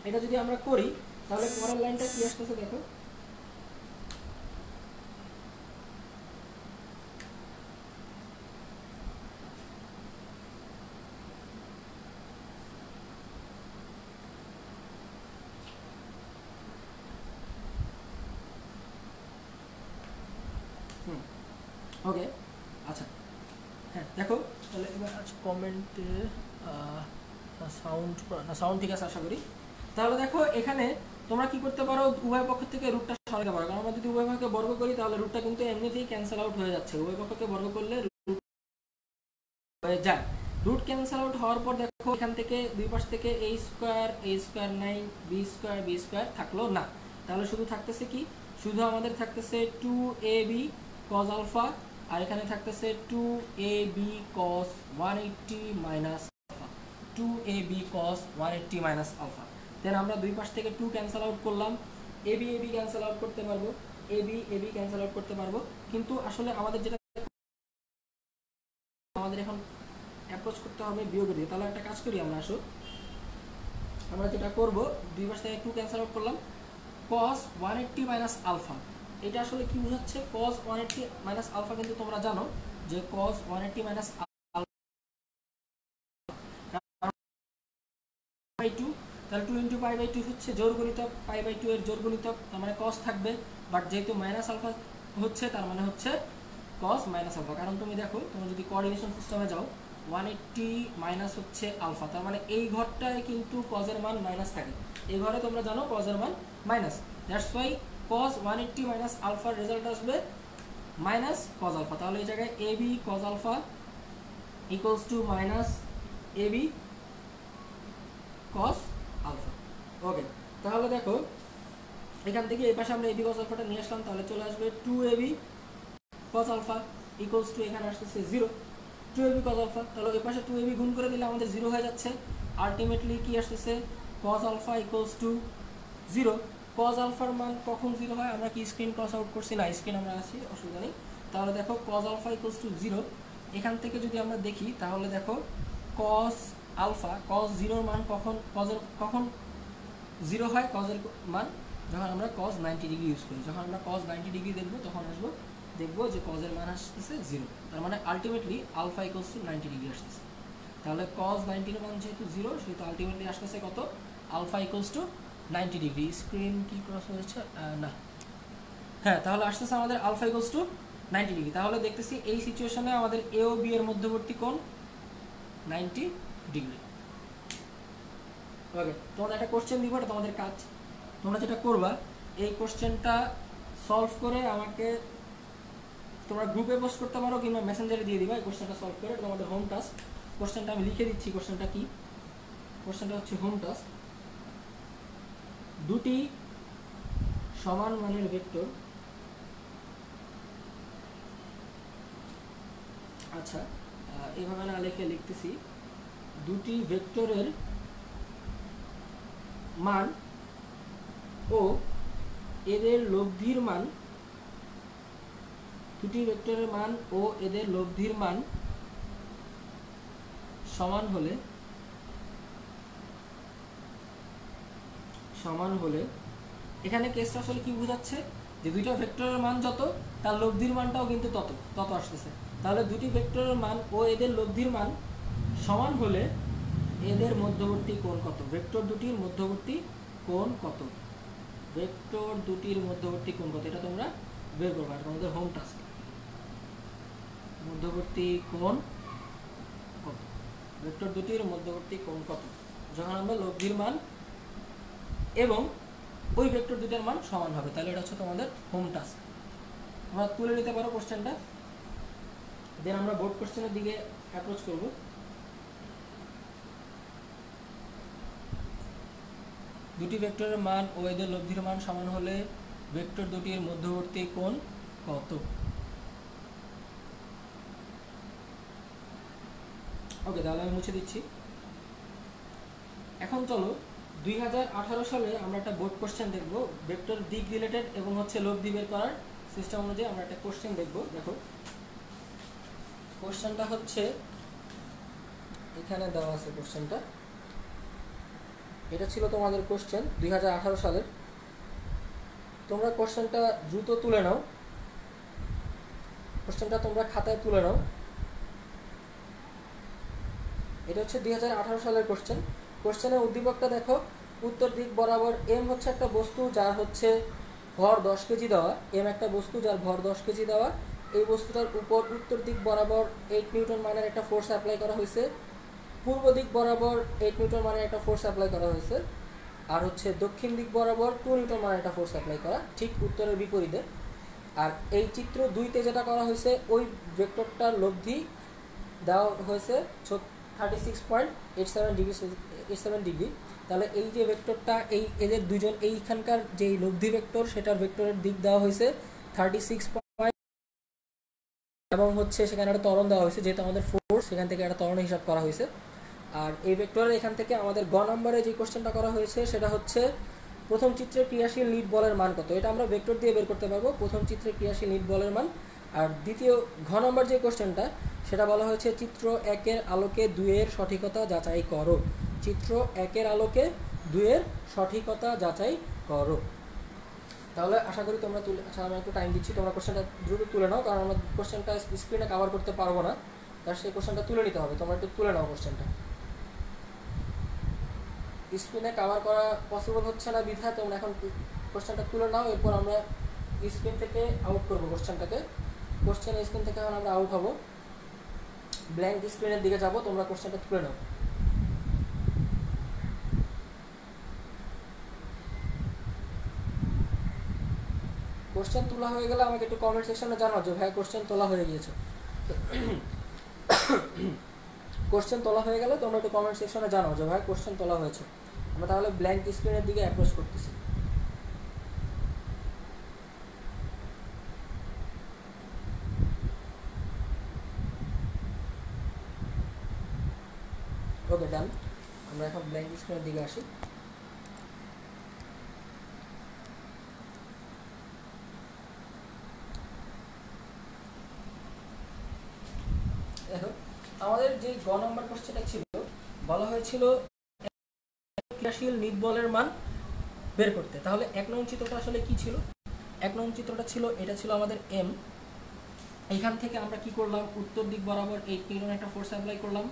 এটা যদি আমরা করি তাহলে পরের লাইনটা কি আসতেছে দেখো। ওকে, আচ্ছা, হ্যাঁ দেখো তাহলে এবার আচ্ছা কমেন্টে সাউন্ড ঠিক আছে আশা করি। তাহলে দেখো এখানে তোমরা কি করতে পারো, উভয় পক্ষ থেকে রুটটা সরাতে পারো, কারণ আমরা যদি উভয় পক্ষকে বর্গ করি তাহলে রুটটা কিন্তু এমনিতেই ক্যান্সেল আউট হয়ে যাচ্ছে, উভয় পক্ষকে বর্গ করলে হয়ে যায়। রুট ক্যান্সেল আউট হওয়ার পর দেখো এখান থেকে দুই পাশ থেকে a স্কয়ার নাই, b স্কয়ার থাকলো না, তাহলে শুধু থাকতেছে কি, শুধু আমাদের থাকতেছে 2ab cos আলফা, আর এখানে থাকতেছে 2ab cos 180 minus alpha, 2ab cos 180 minus alpha. Then আমরা দুই পাশ থেকে 2 ক্যান্সেল আউট করলাম, ab ক্যান্সেল আউট করতে পারবো, ab ক্যান্সেল আউট করতে পারবো, কিন্তু আসলে আমাদের যেটা আমাদের এখন অ্যাপ্রোচ করতে হবে বিয়োগের দিয়ে। তাহলে একটা কাজ করি আমরা, আসো আমরা যেটা করব, দুই পাশ থেকে 2 ক্যান্সেল আউট করলাম, cos 180 মাইনাস আলফা, এটা আসলে কি বোঝাচ্ছে, cos 180 মাইনাস আলফা কিন্তু তোমরা জানো যে cos 180 মাইনাস বাই 2, তাহলে 2 ইন্টু পাই বাই 2 হচ্ছে জোর গুণিতক, পাই বাই 2 এর জোর গুণিতক, তার মানে cos থাকবে, বাট যেহেতু মাইনাস আলফা হচ্ছে তার মানে হচ্ছে cos মাইনাস আলফা। কারণ তুমি দেখো, তুমি যদি কোঅর্ডিনেশন সিস্টেমে যাও 180 মাইনাস হচ্ছে আলফা, তার মানে এই ঘরটায় কিন্তু cos এর মান মাইনাস থাকে, এই ঘরে তোমরা জানো cos এর মান minus, that's why cos 180 minus আলফার রেজাল্ট আসবে মাইনাস cos আলফা। তাহলে এই জায়গায় ab cos alpha equals to minus ab cos alpha. Okay, তাহলে দেখো এখান থেকে এই পাশে আমরা ab cos আলফাটা নিয়ে আসলাম, তাহলে চলে আসবে 2ab cos alpha equals two, এখানে আসতেছে 0, 2ab cos আলফা, তাহলে এই পাশে 2ab গুণ করে দিলে আমাদের 0 হয়ে যাচ্ছে, আলটিমেটলি কি আসতেছে cos alpha equals to 0। cos আলফার মান কখন 0 হয়, আমরা কি স্ক্রিন ক্রস আউট করছি না, স্ক্রিন আমরা আছি, অসুবিধা নেই। তাহলে দেখো cos আলফা ইকুয়ালস টু 0, এখান থেকে যদি আমরা দেখি তাহলে দেখো cos আলফা cos 0 মান কখন, কখন 0 হয় cos এর মান, যখন আমরা cos 90 ডিগ্রি ইউজ করি, যখন আমরা cos 90 ডিগ্রি দেখবো তখন দেখবো যে cos এর মান আসতেছে 0, তার মানে ultimately alpha equals to 90 degree আসতেছে। তাহলে cos 90 এর মান যেহেতু 0, সেহেতু আলটিমেটলি আসতেছে কত, alpha equals to 90 degree. Screen কি ক্রস হয়েছে না, হ্যাঁ, তাহলে আসতেছে আমাদের আলফা ইকুয়ালস টু 90 ডিগ্রি। তাহলে দেখতেছি এই সিচুয়েশনে আমাদের এ ও বি এর মধ্যবর্তী কোণ 90 ডিগ্রি। ওকে, তোমাদের একটা কোশ্চেন দিব, এটা তোমাদের কাজ, তোমরা যেটা করবা এই কোশ্চেনটা সলভ করে আমাকে তোমরা গ্রুপে পোস্ট করতে পারো কিংবা মেসেঞ্জারে দিয়ে দিবা, এই কোশ্চেনটা সলভ করে, এটা তোমাদের হোম টাস্ক। কোশ্চেনটা আমি লিখে দিচ্ছি, কোশ্চেনটা কি, কোশ্চেনটা হচ্ছে হোম টাস্ক, দুটি সমান মানের ভেক্টর, আচ্ছা এইভাবে না লিখে লিখতেছি, দুটি ভেক্টরের মান ও এদের লব্ধির মান, দুটি ভেক্টরের মান ও এদের লব্ধির মান সমান হলে এখানে কেসটা আসলে কি বোঝাচ্ছে, যে দুইটা ভেক্টরের মান যত তার লব্ধির মানটাও কিন্তু তত আসতেছে। তাহলে দুটি ভেক্টরের মান ও এদের লব্ধির মান সমান হলে এদের মধ্যবর্তী কোণ কত, ভেক্টর দুটির মধ্যবর্তী কোণ কত, ভেক্টর দুটির মধ্যবর্তী কোণ কত, এটা তোমরা বের করবে, আর তোমাদের হোম টাস্ক, মধ্যবর্তী কোণ কত, ভেক্টর দুটির মধ্যবর্তী কোণ কত, যখন আমরা লব্ধির মান এবং ওই ভেক্টর দুটার মান সমান হবে, তাহলে এটা হচ্ছে তোমাদের হোম টাস্ক। তোমরা তুলে নিতে পারো কোশ্চেনটা, দেন আমরা বোর্ড কোশ্চেনের দিকে অ্যাপ্রোচ করব। দুটি ভেক্টরের মান ও এদের লব্ধির মান সমান হলে ভেক্টর দুটির মধ্যবর্তী কোণ কত? ওকে, তাহলে আমি মুছে দিচ্ছি। এখন চলো 2018 সালে আমরা একটা বোর্ড কোশ্চেন দেখব, ভেক্টর দিক রিলেটেড এবং হচ্ছে লব্ধি বের করার সিস্টেম অনুযায়ী আমরা একটা কোশ্চেন দেখব। দেখো কোশ্চেনটা হচ্ছে এখানে দেওয়া আছে কোশ্চেনটা, এটা ছিল তোমাদের কোশ্চেন 2018 সালের। তোমরা কোশ্চেনটা দ্রুত তুলে নাও, কোশ্চেনটা তোমরা খাতায় তুলে নাও। এটা হচ্ছে 2018 সালের কোশ্চেন। কোশ্চেনের উদ্দীপকটা দেখো, উত্তর দিক বরাবর এম হচ্ছে একটা বস্তু যার হচ্ছে ভর 10 কেজি দেওয়া, এম একটা বস্তু যার ভর 10 কেজি দেওয়া। এই বস্তুটার উপর উত্তর দিক বরাবর 8 নিউটন মানের একটা ফোর্স অ্যাপ্লাই করা হয়েছে, পূর্ব দিক বরাবর 8 নিউটন মানের একটা ফোর্স অ্যাপ্লাই করা হয়েছে, আর হচ্ছে দক্ষিণ দিক বরাবর 2 নিউটন মানের একটা ফোর্স অ্যাপ্লাই করা, ঠিক উত্তরের বিপরীতে। আর এই চিত্র 2তে যেটা করা হয়েছে ওই ভেক্টরটার লব্ধি দেওয়া হয়েছে 36.87 ডিগ্রি। তাহলে এই যে ভেক্টরটা, এই এদের দুজন এইখানকার যে লব্ধি ভেক্টর সেটার ভেক্টরের দিক দেওয়া হয়েছে 36 এবং হচ্ছে সেখানে একটা ত্বরণ দেওয়া হয়েছে, যেহেতু আমাদের ফোর্স সেখান থেকে একটা ত্বরণ হিসাব করা হয়েছে। আর এই ভেক্টরের এখান থেকে আমাদের গ নম্বরে যে কোশ্চেনটা করা হয়েছে সেটা হচ্ছে প্রথম চিত্রে ক্রিয়াশীল নিট বলের মান কত। এটা আমরা ভেক্টর দিয়ে বের করতে পারবো, প্রথম চিত্রে ক্রিয়াশীল নিট বলের মান। আর দ্বিতীয় ঘ নম্বর যে কোশ্চেনটা সেটা বলা হয়েছে চিত্র 1-এর আলোকে 2-এর সঠিকতা যাচাই করো। চিত্র 1-এর আলোকে 2-এর সঠিকতা যাচাই করো। তাহলে আশা করি তোমরা আচ্ছা আমি একটু টাইম দিচ্ছি, তোমরা কোশ্চেনটা দ্রুত তুলে নাও, কারণ আমরা কোশ্চেনটা স্ক্রিনে কভার করতে পারবো না, তার সেই কোশ্চেনটা তুলে নিতে হবে। তোমরা একটু তুলে নাও কোশ্চেনটা, স্ক্রিনে কভার করা পসিবল হচ্ছে না বিধায় তোমরা এখন কোশ্চেনটা তুলে নাও। এরপর আমরা স্ক্রিন থেকে আউট করবো কোশ্চেনটাকে। কোশ্চেন স্ক্রিন থেকে এখন আমরা আউট হব, ব্ল্যাঙ্ক স্ক্রিনের দিকে যাব। তোমরা কোশ্চেনটা তুলে নাও। কোশ্চেন তোলা হয়ে গেলে আমাকে একটু কমেন্ট সেকশনে জানাও যে ভাই কোশ্চেন তোলা হয়ে গিয়েছে। কোশ্চেন তোলা হয়ে গেলে তোমরা একটু কমেন্ট সেকশনে জানাও যে ভাই কোশ্চেন তোলা হয়েছে। আমরা তাহলে ব্ল্যাঙ্ক স্ক্রিনের দিকে অ্যাপ্রোচ করতেছি। ওকে ডান, আমরা এখন ব্ল্যাঙ্ক স্ক্রিনের দিকে আসি। দেখো আমাদের যে গ নম্বর কোশ্চেনটা ছিল, বলা হয়েছিল ক্রিয়াশীল নিট বলের মান বের করতে। তাহলে 1 নং চিত্রটা আসলে কি ছিল? 1 নং চিত্রটা ছিল, এটা ছিল আমাদের এম। এইখান থেকে আমরা কি করলাম, উত্তর দিক বরাবর 8 নিউটন একটা ফোর্স অ্যাপ্লাই করলাম,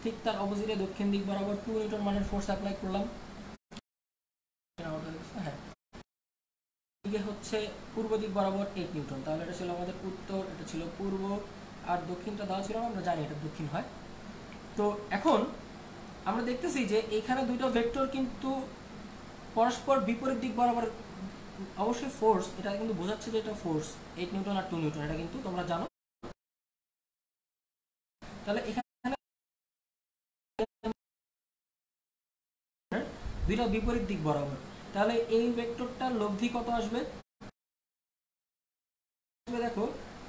ঠিক তার অপোজিটে দক্ষিণ দিক বরাবর 2 নিউটন মানের ফোর্স অ্যাপ্লাই করলাম। হ্যাঁ, এদিকে হচ্ছে পূর্ব দিক বরাবর 8 নিউটন। তাহলে এটা ছিল আমাদের উত্তর, এটা ছিল পূর্ব, আর দক্ষিণটা দেওয়া ছিল না, আমরা জানি এটা দক্ষিণ হয়। তো এখন আমরা দেখতেছি যে এইখানে দুইটা ভেক্টর কিন্তু পরস্পর বিপরীত দিক বরাবর, অবশ্যই ফোর্স, এটা কিন্তু বোঝাচ্ছে যে এটা ফোর্স 8 নিউটন আর 2 নিউটন, এটা কিন্তু তোমরা জানো। তাহলে এখানে দুইটা বিপরীত দিক বরাবর, তাহলে এই ভেক্টরটার লব্ধি কত আসবে? দেখো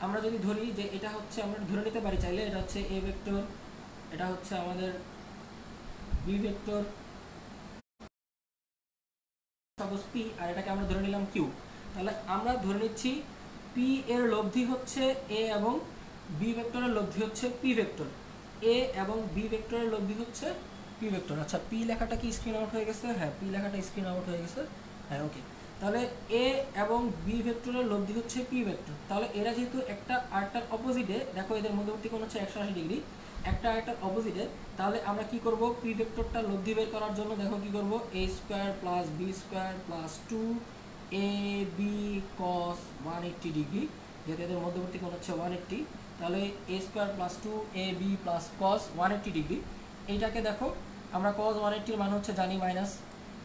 আমরা যদি ধরি যে এটা হচ্ছে, আমরা ধরে নিতে পারি চাইলে এটা হচ্ছে এ ভেক্টর, এটা হচ্ছে আমাদের বি ভেক্টর, সাপোজ পি, আর এটাকে আমরা ধরে নিলাম কিউ। তাহলে আমরা ধরে নিচ্ছি পি এর লব্ধি হচ্ছে এ এবং বি ভেক্টরের লব্ধি হচ্ছে পি ভেক্টর, এ এবং বি ভেক্টরের লব্ধি হচ্ছে পি ভেক্টর। আচ্ছা পি লেখাটা কি স্ক্রিন আউট হয়ে গেছে? হ্যাঁ, পি লেখাটা স্ক্রিন আউট হয়ে গেছে। হ্যাঁ ওকে, তাহলে এ এবং বি ভেক্টরের লব্ধি হচ্ছে পি ভেক্টর। তাহলে এরা যেহেতু একটা আরেকটার অপোজিটে, দেখো এদের মধ্যবর্তী কোণ হচ্ছে 180 ডিগ্রি, একটা আরেকটার অপোজিটে, তাহলে আমরা কি করব, পি ভেক্টরটা লব্ধি বের করার জন্য দেখো কি করব, a square plus B square plus 2 A B cos 180 degree, যেহেতু এদের মধ্যবর্তী কোণ হচ্ছে 180, তাহলে a square plus 2 A B plus cos 180 degree. এইটাকে দেখো আমরা cos 180 এর মান হচ্ছে জানি মাইনাস,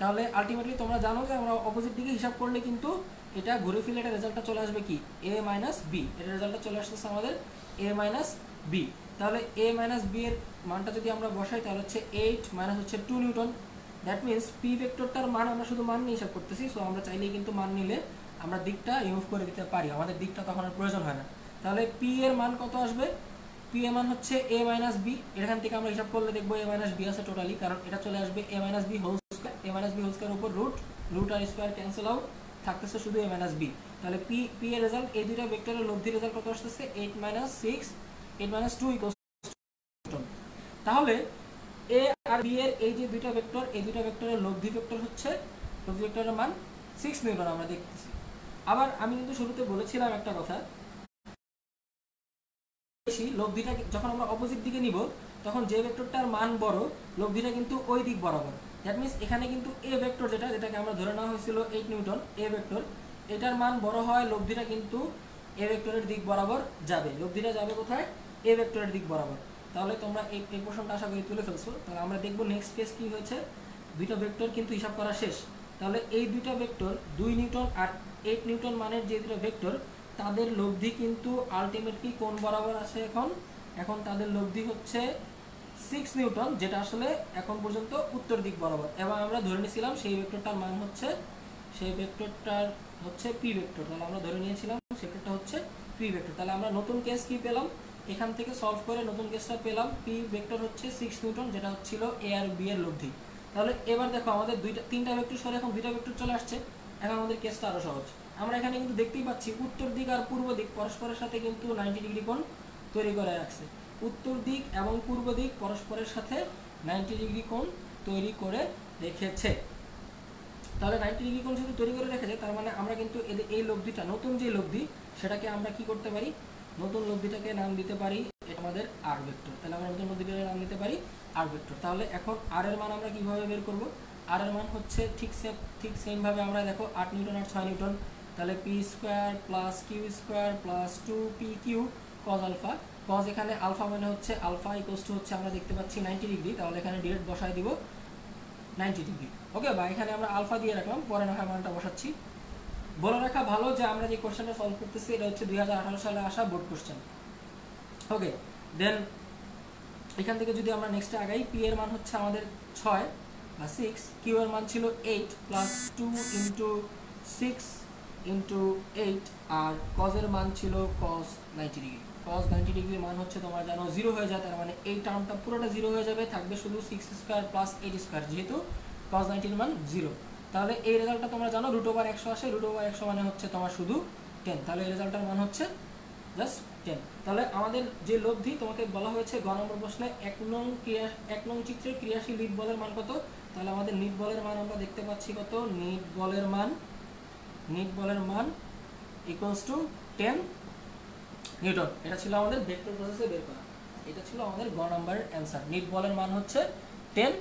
তাহলে আলটিমেটলি তোমরা জানো যে আমরা অপোজিট দিকে হিসাব করলে কিন্তু এটা ঘুরে ফিরে এটা রেজাল্টটা চলে আসবে কি a মাইনাস বি, এটা রেজাল্টটা চলে আসতেছে আমাদের a মাইনাস বি। তাহলে a মাইনাস বি এর মানটা যদি আমরা বসাই তাহলে হচ্ছে 8 মাইনাস হচ্ছে 2 নিউটন। দ্যাট মিনস পি ভেক্টরটার মান আমরা শুধু মান নিয়ে হিসাব করতেছি, সো আমরা চাইলেই কিন্তু মান নিলে আমরা দিকটা রিমুভ করে দিতে পারি, আমাদের দিকটা তখন আর প্রয়োজন হয় না। তাহলে পি এর মান কত আসবে, পি এর মান হচ্ছে a মাইনাস বি, এখান থেকে আমরা হিসাব করলে দেখবো a মাইনাস বি আছে টোটালি, কারণ এটা চলে আসবে a minus B whole square, a minus B whole square উপর রুট আর স্কয়ার ক্যান্সেল আউট, থাকতেছে শুধু a মাইনাস বি। তাহলে পি এর রেজাল্ট এই দুইটা ভেক্টরের লব্ধি রেজাল্ট কত আসতেছে 8 মাইনাস 6 8 মাইনাস 2 ইকুয়ালস নিউটন। তাহলে এ আর বি এর এই যে দুইটা ভেক্টর, এই দুইটা ভেক্টরের লব্ধি ভেক্টর হচ্ছে, লব্ধি ভেক্টরের মান 6 নিউটন আমরা দেখতেছি। আবার আমি কিন্তু শুরুতে বলেছিলাম একটা কথা, লব্ধিটা যখন আমরা অপোজিট দিকে নিব তখন যে ভেক্টরটার মান বড় লব্ধিটা কিন্তু ওই দিক বরাবর। দ্যাট মিনস এখানে কিন্তু এ ভেক্টর যেটাকে আমরা ধরে নেওয়া হয়েছিল 8 নিউটন, এ ভেক্টর এটার মান বড় হয়, লব্ধিটা কিন্তু এ ভেক্টরের দিক বরাবর যাবে, লব্ধিটা যাবে কোথায় এ ভেক্টরের দিক বরাবর। তাহলে তোমরা এই প্রশ্নটা আশা করি তুলে ফেলছো। তাহলে আমরা দেখবো নেক্সট কেস কি হয়েছে, দুইটা ভেক্টর কিন্তু হিসাব করা শেষ। তাহলে এই দুইটা ভেক্টর 2 নিউটন আর 8 নিউটন মানের যে দুটো ভেক্টর তাদের লব্ধি কিন্তু আলটিমেটলি কোন বরাবর আছে, এখন তাদের লব্ধি হচ্ছে 6 নিউটন, যেটা আসলে এখন পর্যন্ত উত্তর দিক বরাবর। এবং আমরা ধরে নিয়েছিলাম সেই ভেক্টরটার মান হচ্ছে, সেই ভেক্টরটার হচ্ছে পি ভেক্টর। তাহলে আমরা ধরে নিয়েছিলাম সেক্টরটা হচ্ছে পি ভেক্টর। তাহলে আমরা নতুন কেস কি পেলাম, এখান থেকে সলভ করে নতুন কেসটা পেলাম, পি ভেক্টর হচ্ছে 6 নিউটন, যেটা হচ্ছিল এ আর বি এর লব্ধি। তাহলে এবার দেখো আমাদের তিনটা ভেক্টর সরে এখন দুইটা ভেক্টর চলে আসছে, এখন আমাদের কেসটা আরো সহজ। আমরা এখানে কিন্তু দেখতেই পাচ্ছি উত্তর দিক আর পূর্ব দিক পরস্পরের সাথে কিন্তু 90 ডিগ্রি কোণ তৈরি করে রাখছে, উত্তর দিক এবং পূর্ব দিক পরস্পরের সাথে 90 ডিগ্রি কোণ তৈরি করে রেখেছে। তাহলে 90 ডিগ্রি কোণ যেহেতু তৈরি করে রেখেছে, তার মানে আমরা কিন্তু এই লব্ধিটা, নতুন যে লব্ধি সেটাকে আমরা কি করতে পারি, নতুন লব্ধিটাকে নাম দিতে পারি এটা আমাদের আর ভেক্টর। তাহলে আমরা নতুন লব্ধিটাকে নাম দিতে পারি আর ভেক্টর। তাহলে এখন আর এর মান আমরা কিভাবে বের করব, আর এর মান হচ্ছে ঠিক সেম ভাবে আমরা দেখো 8 নিউটন আর 6 নিউটন, তাহলে P square plus Q square plus 2 P Q cos alpha, cause এখানে আলফা মানে হচ্ছে আলফা ইকুয়ালস টু হচ্ছে আমরা দেখতে পাচ্ছি 90 ডিগ্রি, তাহলে এখানে ডিরেক্ট বসাই দিব 90 ডিগ্রি। ওকে, বা এখানে আমরা আলফা দিয়ে রাখলাম, পরে না মানটা বসাচ্ছি। বলে রাখা ভালো যে আমরা যে কোশ্চেনটা সলভ করতেছি এটা হচ্ছে 2018 সালে আসা বোর্ড কোশ্চেন। ওকে, দেন এখান থেকে যদি আমরা নেক্সটে আগাই, পি এর মান হচ্ছে আমাদের 6 বা 6, কিউ এর মান ছিল 8 প্লাস 2 ইন্টু 6 ইন্টু 8, আর কজ এর মান ছিল কজ 90 ডিগ্রি। কজ 90 ডিগ্রির মান হচ্ছে তোমার জানো 0 হয়ে যায়, তার মানে এই টার্মটা পুরোটা 0 হয়ে যাবে, থাকবে শুধু 6 স্কোয়ার প্লাস 8 স্কোয়ার, যেহেতু কজ 90 এর মান 0। তাহলে এই রেজাল্টটা তোমরা জানো √100 আসে, √100 মানে হচ্ছে তোমার শুধু 10, তাহলে এই রেজাল্টটার মান হচ্ছে জাস্ট 10। তাহলে আমাদের যে লব্ধি তোমাকে বলা হয়েছে গ নম্বর প্রশ্নে 1 নং চিত্রের ক্রিয়াশীল নিট বলের মান কত, তাহলে আমাদের নিট বলের মান আমরা দেখতে পাচ্ছি কত, নিট বলের মান ইকুয়ালস টু 10 নিউটন। এটা ছিল আমাদের ভেক্টর প্রসেসে বের করা, এটা ছিল আমাদের গ নম্বরের অ্যান্সার, নিট বলের মান হচ্ছে 10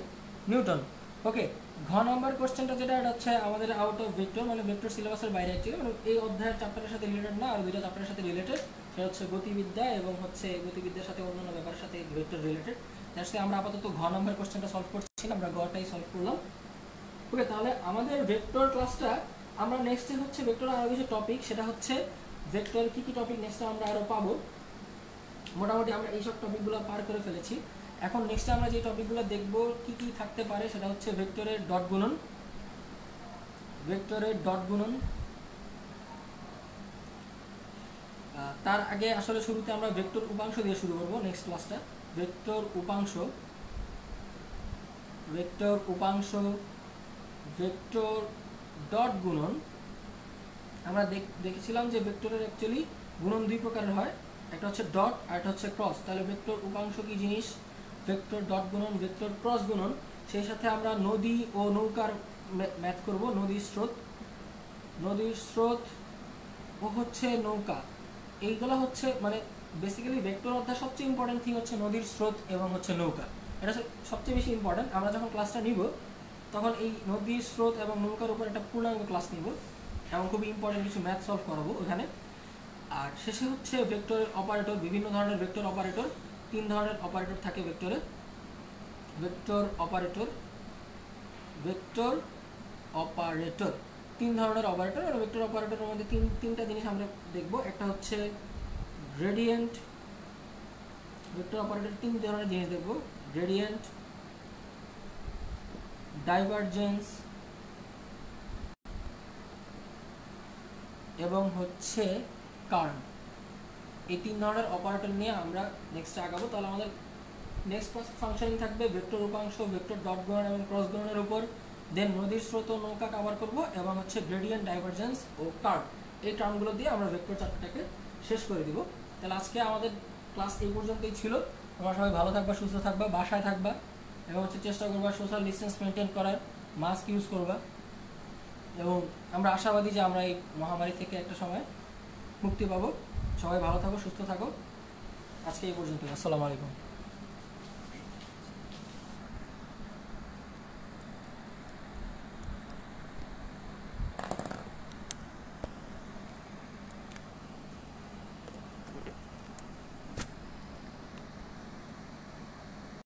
নিউটন। ওকে, ঘ নম্বর কোশ্চেনটা যেটা, এটা হচ্ছে আমাদের আউট অফ ভেক্টর, মানে ভেক্টর সিলেবাসের বাইরে অ্যাকচুয়ালি, মানে এই অধ্যায়ের চ্যাপ্টারের সাথে রিলেটেড না, আর দুইটা চ্যাপ্টারের সাথে রিলেটেড, সেটা হচ্ছে গতিবিদ্যা এবং হচ্ছে গতিবিদ্যার সাথে অন্যান্য ব্যাপারের সাথে ভেক্টর রিলেটেড। দ্যাটস আমরা আপাতত ঘ নম্বর কোশ্চেনটা সলভ করছি না, আমরা গটাই সলভ করলাম। ওকে, তাহলে আমাদের ভেক্টর ক্লাসটা আমরা নেক্সটে হচ্ছে ভেক্টরের আরও কিছু টপিক, সেটা হচ্ছে ভেক্টর কী কী টপিক নেক্সটে আমরা আরও পাবো। মোটামুটি আমরা এইসব টপিকগুলো পার করে ফেলেছি। এখন নেক্সটে আমরা যে টপিকগুলো দেখব কি কি থাকতে পারে, সেটা হচ্ছে ভেক্টরের ডট গুণন। তার আগে আসলে শুরুতে আমরা ভেক্টর উপাংশ দিয়ে শুরু করব নেক্সট ক্লাসটা। ভেক্টর ভেক্টর ডট গুণন। আমরা দেখেছিলাম যে ভেক্টরের অ্যাকচুয়ালি গুণন দুই প্রকারের হয়, একটা হচ্ছে ডট আর একটা হচ্ছে ক্রস। তাহলে ভেক্টর উপাংশ কি জিনিস, ভেক্টর ডট গুণন, ভেক্টর ক্রস গুণন, সেই সাথে আমরা নদী ও নৌকার ম্যাথ করব। নদীর স্রোত ও হচ্ছে নৌকা, এইগুলো হচ্ছে মানে বেসিক্যালি ভেক্টর অধ্যায় সবচেয়ে ইম্পর্টেন্ট থিং হচ্ছে নদীর স্রোত এবং হচ্ছে নৌকা, এটা সবচেয়ে বেশি ইম্পর্টেন্ট। আমরা যখন ক্লাসটা নিব তখন এই নদীর স্রোত এবং নৌকার উপর একটা পূর্ণাঙ্গ ক্লাস নিব এবং খুবই ইম্পর্টেন্ট কিছু ম্যাথ সলভ করাবো ওখানে। আর শেষে হচ্ছে ভেক্টরের অপারেটর, বিভিন্ন ধরনের ভেক্টর অপারেটর, 3 ধরনের অপারেটর থাকে ভেক্টরে। ভেক্টর অপারেটর তিন ধরনের অপারেটর, আর ভেক্টর অপারেটরের মধ্যে তিনটা জিনিস আমরা দেখব। একটা হচ্ছে গ্রেডিয়েন্ট, ভেক্টর অপারেটর তিন ধরনের জিনিস দেখব: গ্রেডিয়েন্ট, ডাইভারজেন্স এবং হচ্ছে কার্ল। এই তিন ধরনের অপারেটর নিয়ে আমরা নেক্সটে আগাবো। তাহলে আমাদের নেক্সট ক্লাস ফাংশনিং থাকবে ভেক্টর উপাংশ, ভেক্টর ডট গুণন এবং ক্রস গুণনের উপর, দেন নদীর স্রোত ও নৌকা কভার করব, এবং হচ্ছে গ্রেডিয়েন্ট, ডাইভারজেন্স ও কার্ল। এই টার্মগুলো দিয়ে আমরা ভেক্টর চ্যাপ্টারটাকে শেষ করে দিব। তাহলে আজকে আমাদের ক্লাস এই পর্যন্তই ছিল। তোমরা সবাই ভালো থাকবা, সুস্থ থাকবা, বাসায় থাকবা, এবং হচ্ছে চেষ্টা করবা সোশ্যাল ডিস্টেন্স মেনটেন করার, মাস্ক ইউজ করবা, এবং আমরা আশাবাদী যে আমরা এই মহামারী থেকে একটা সময় মুক্তি পাবো। সবাই ভালো থাকো, সুস্থ থাকো। আজকে এই পর্যন্ত। আসসালামু আলাইকুম।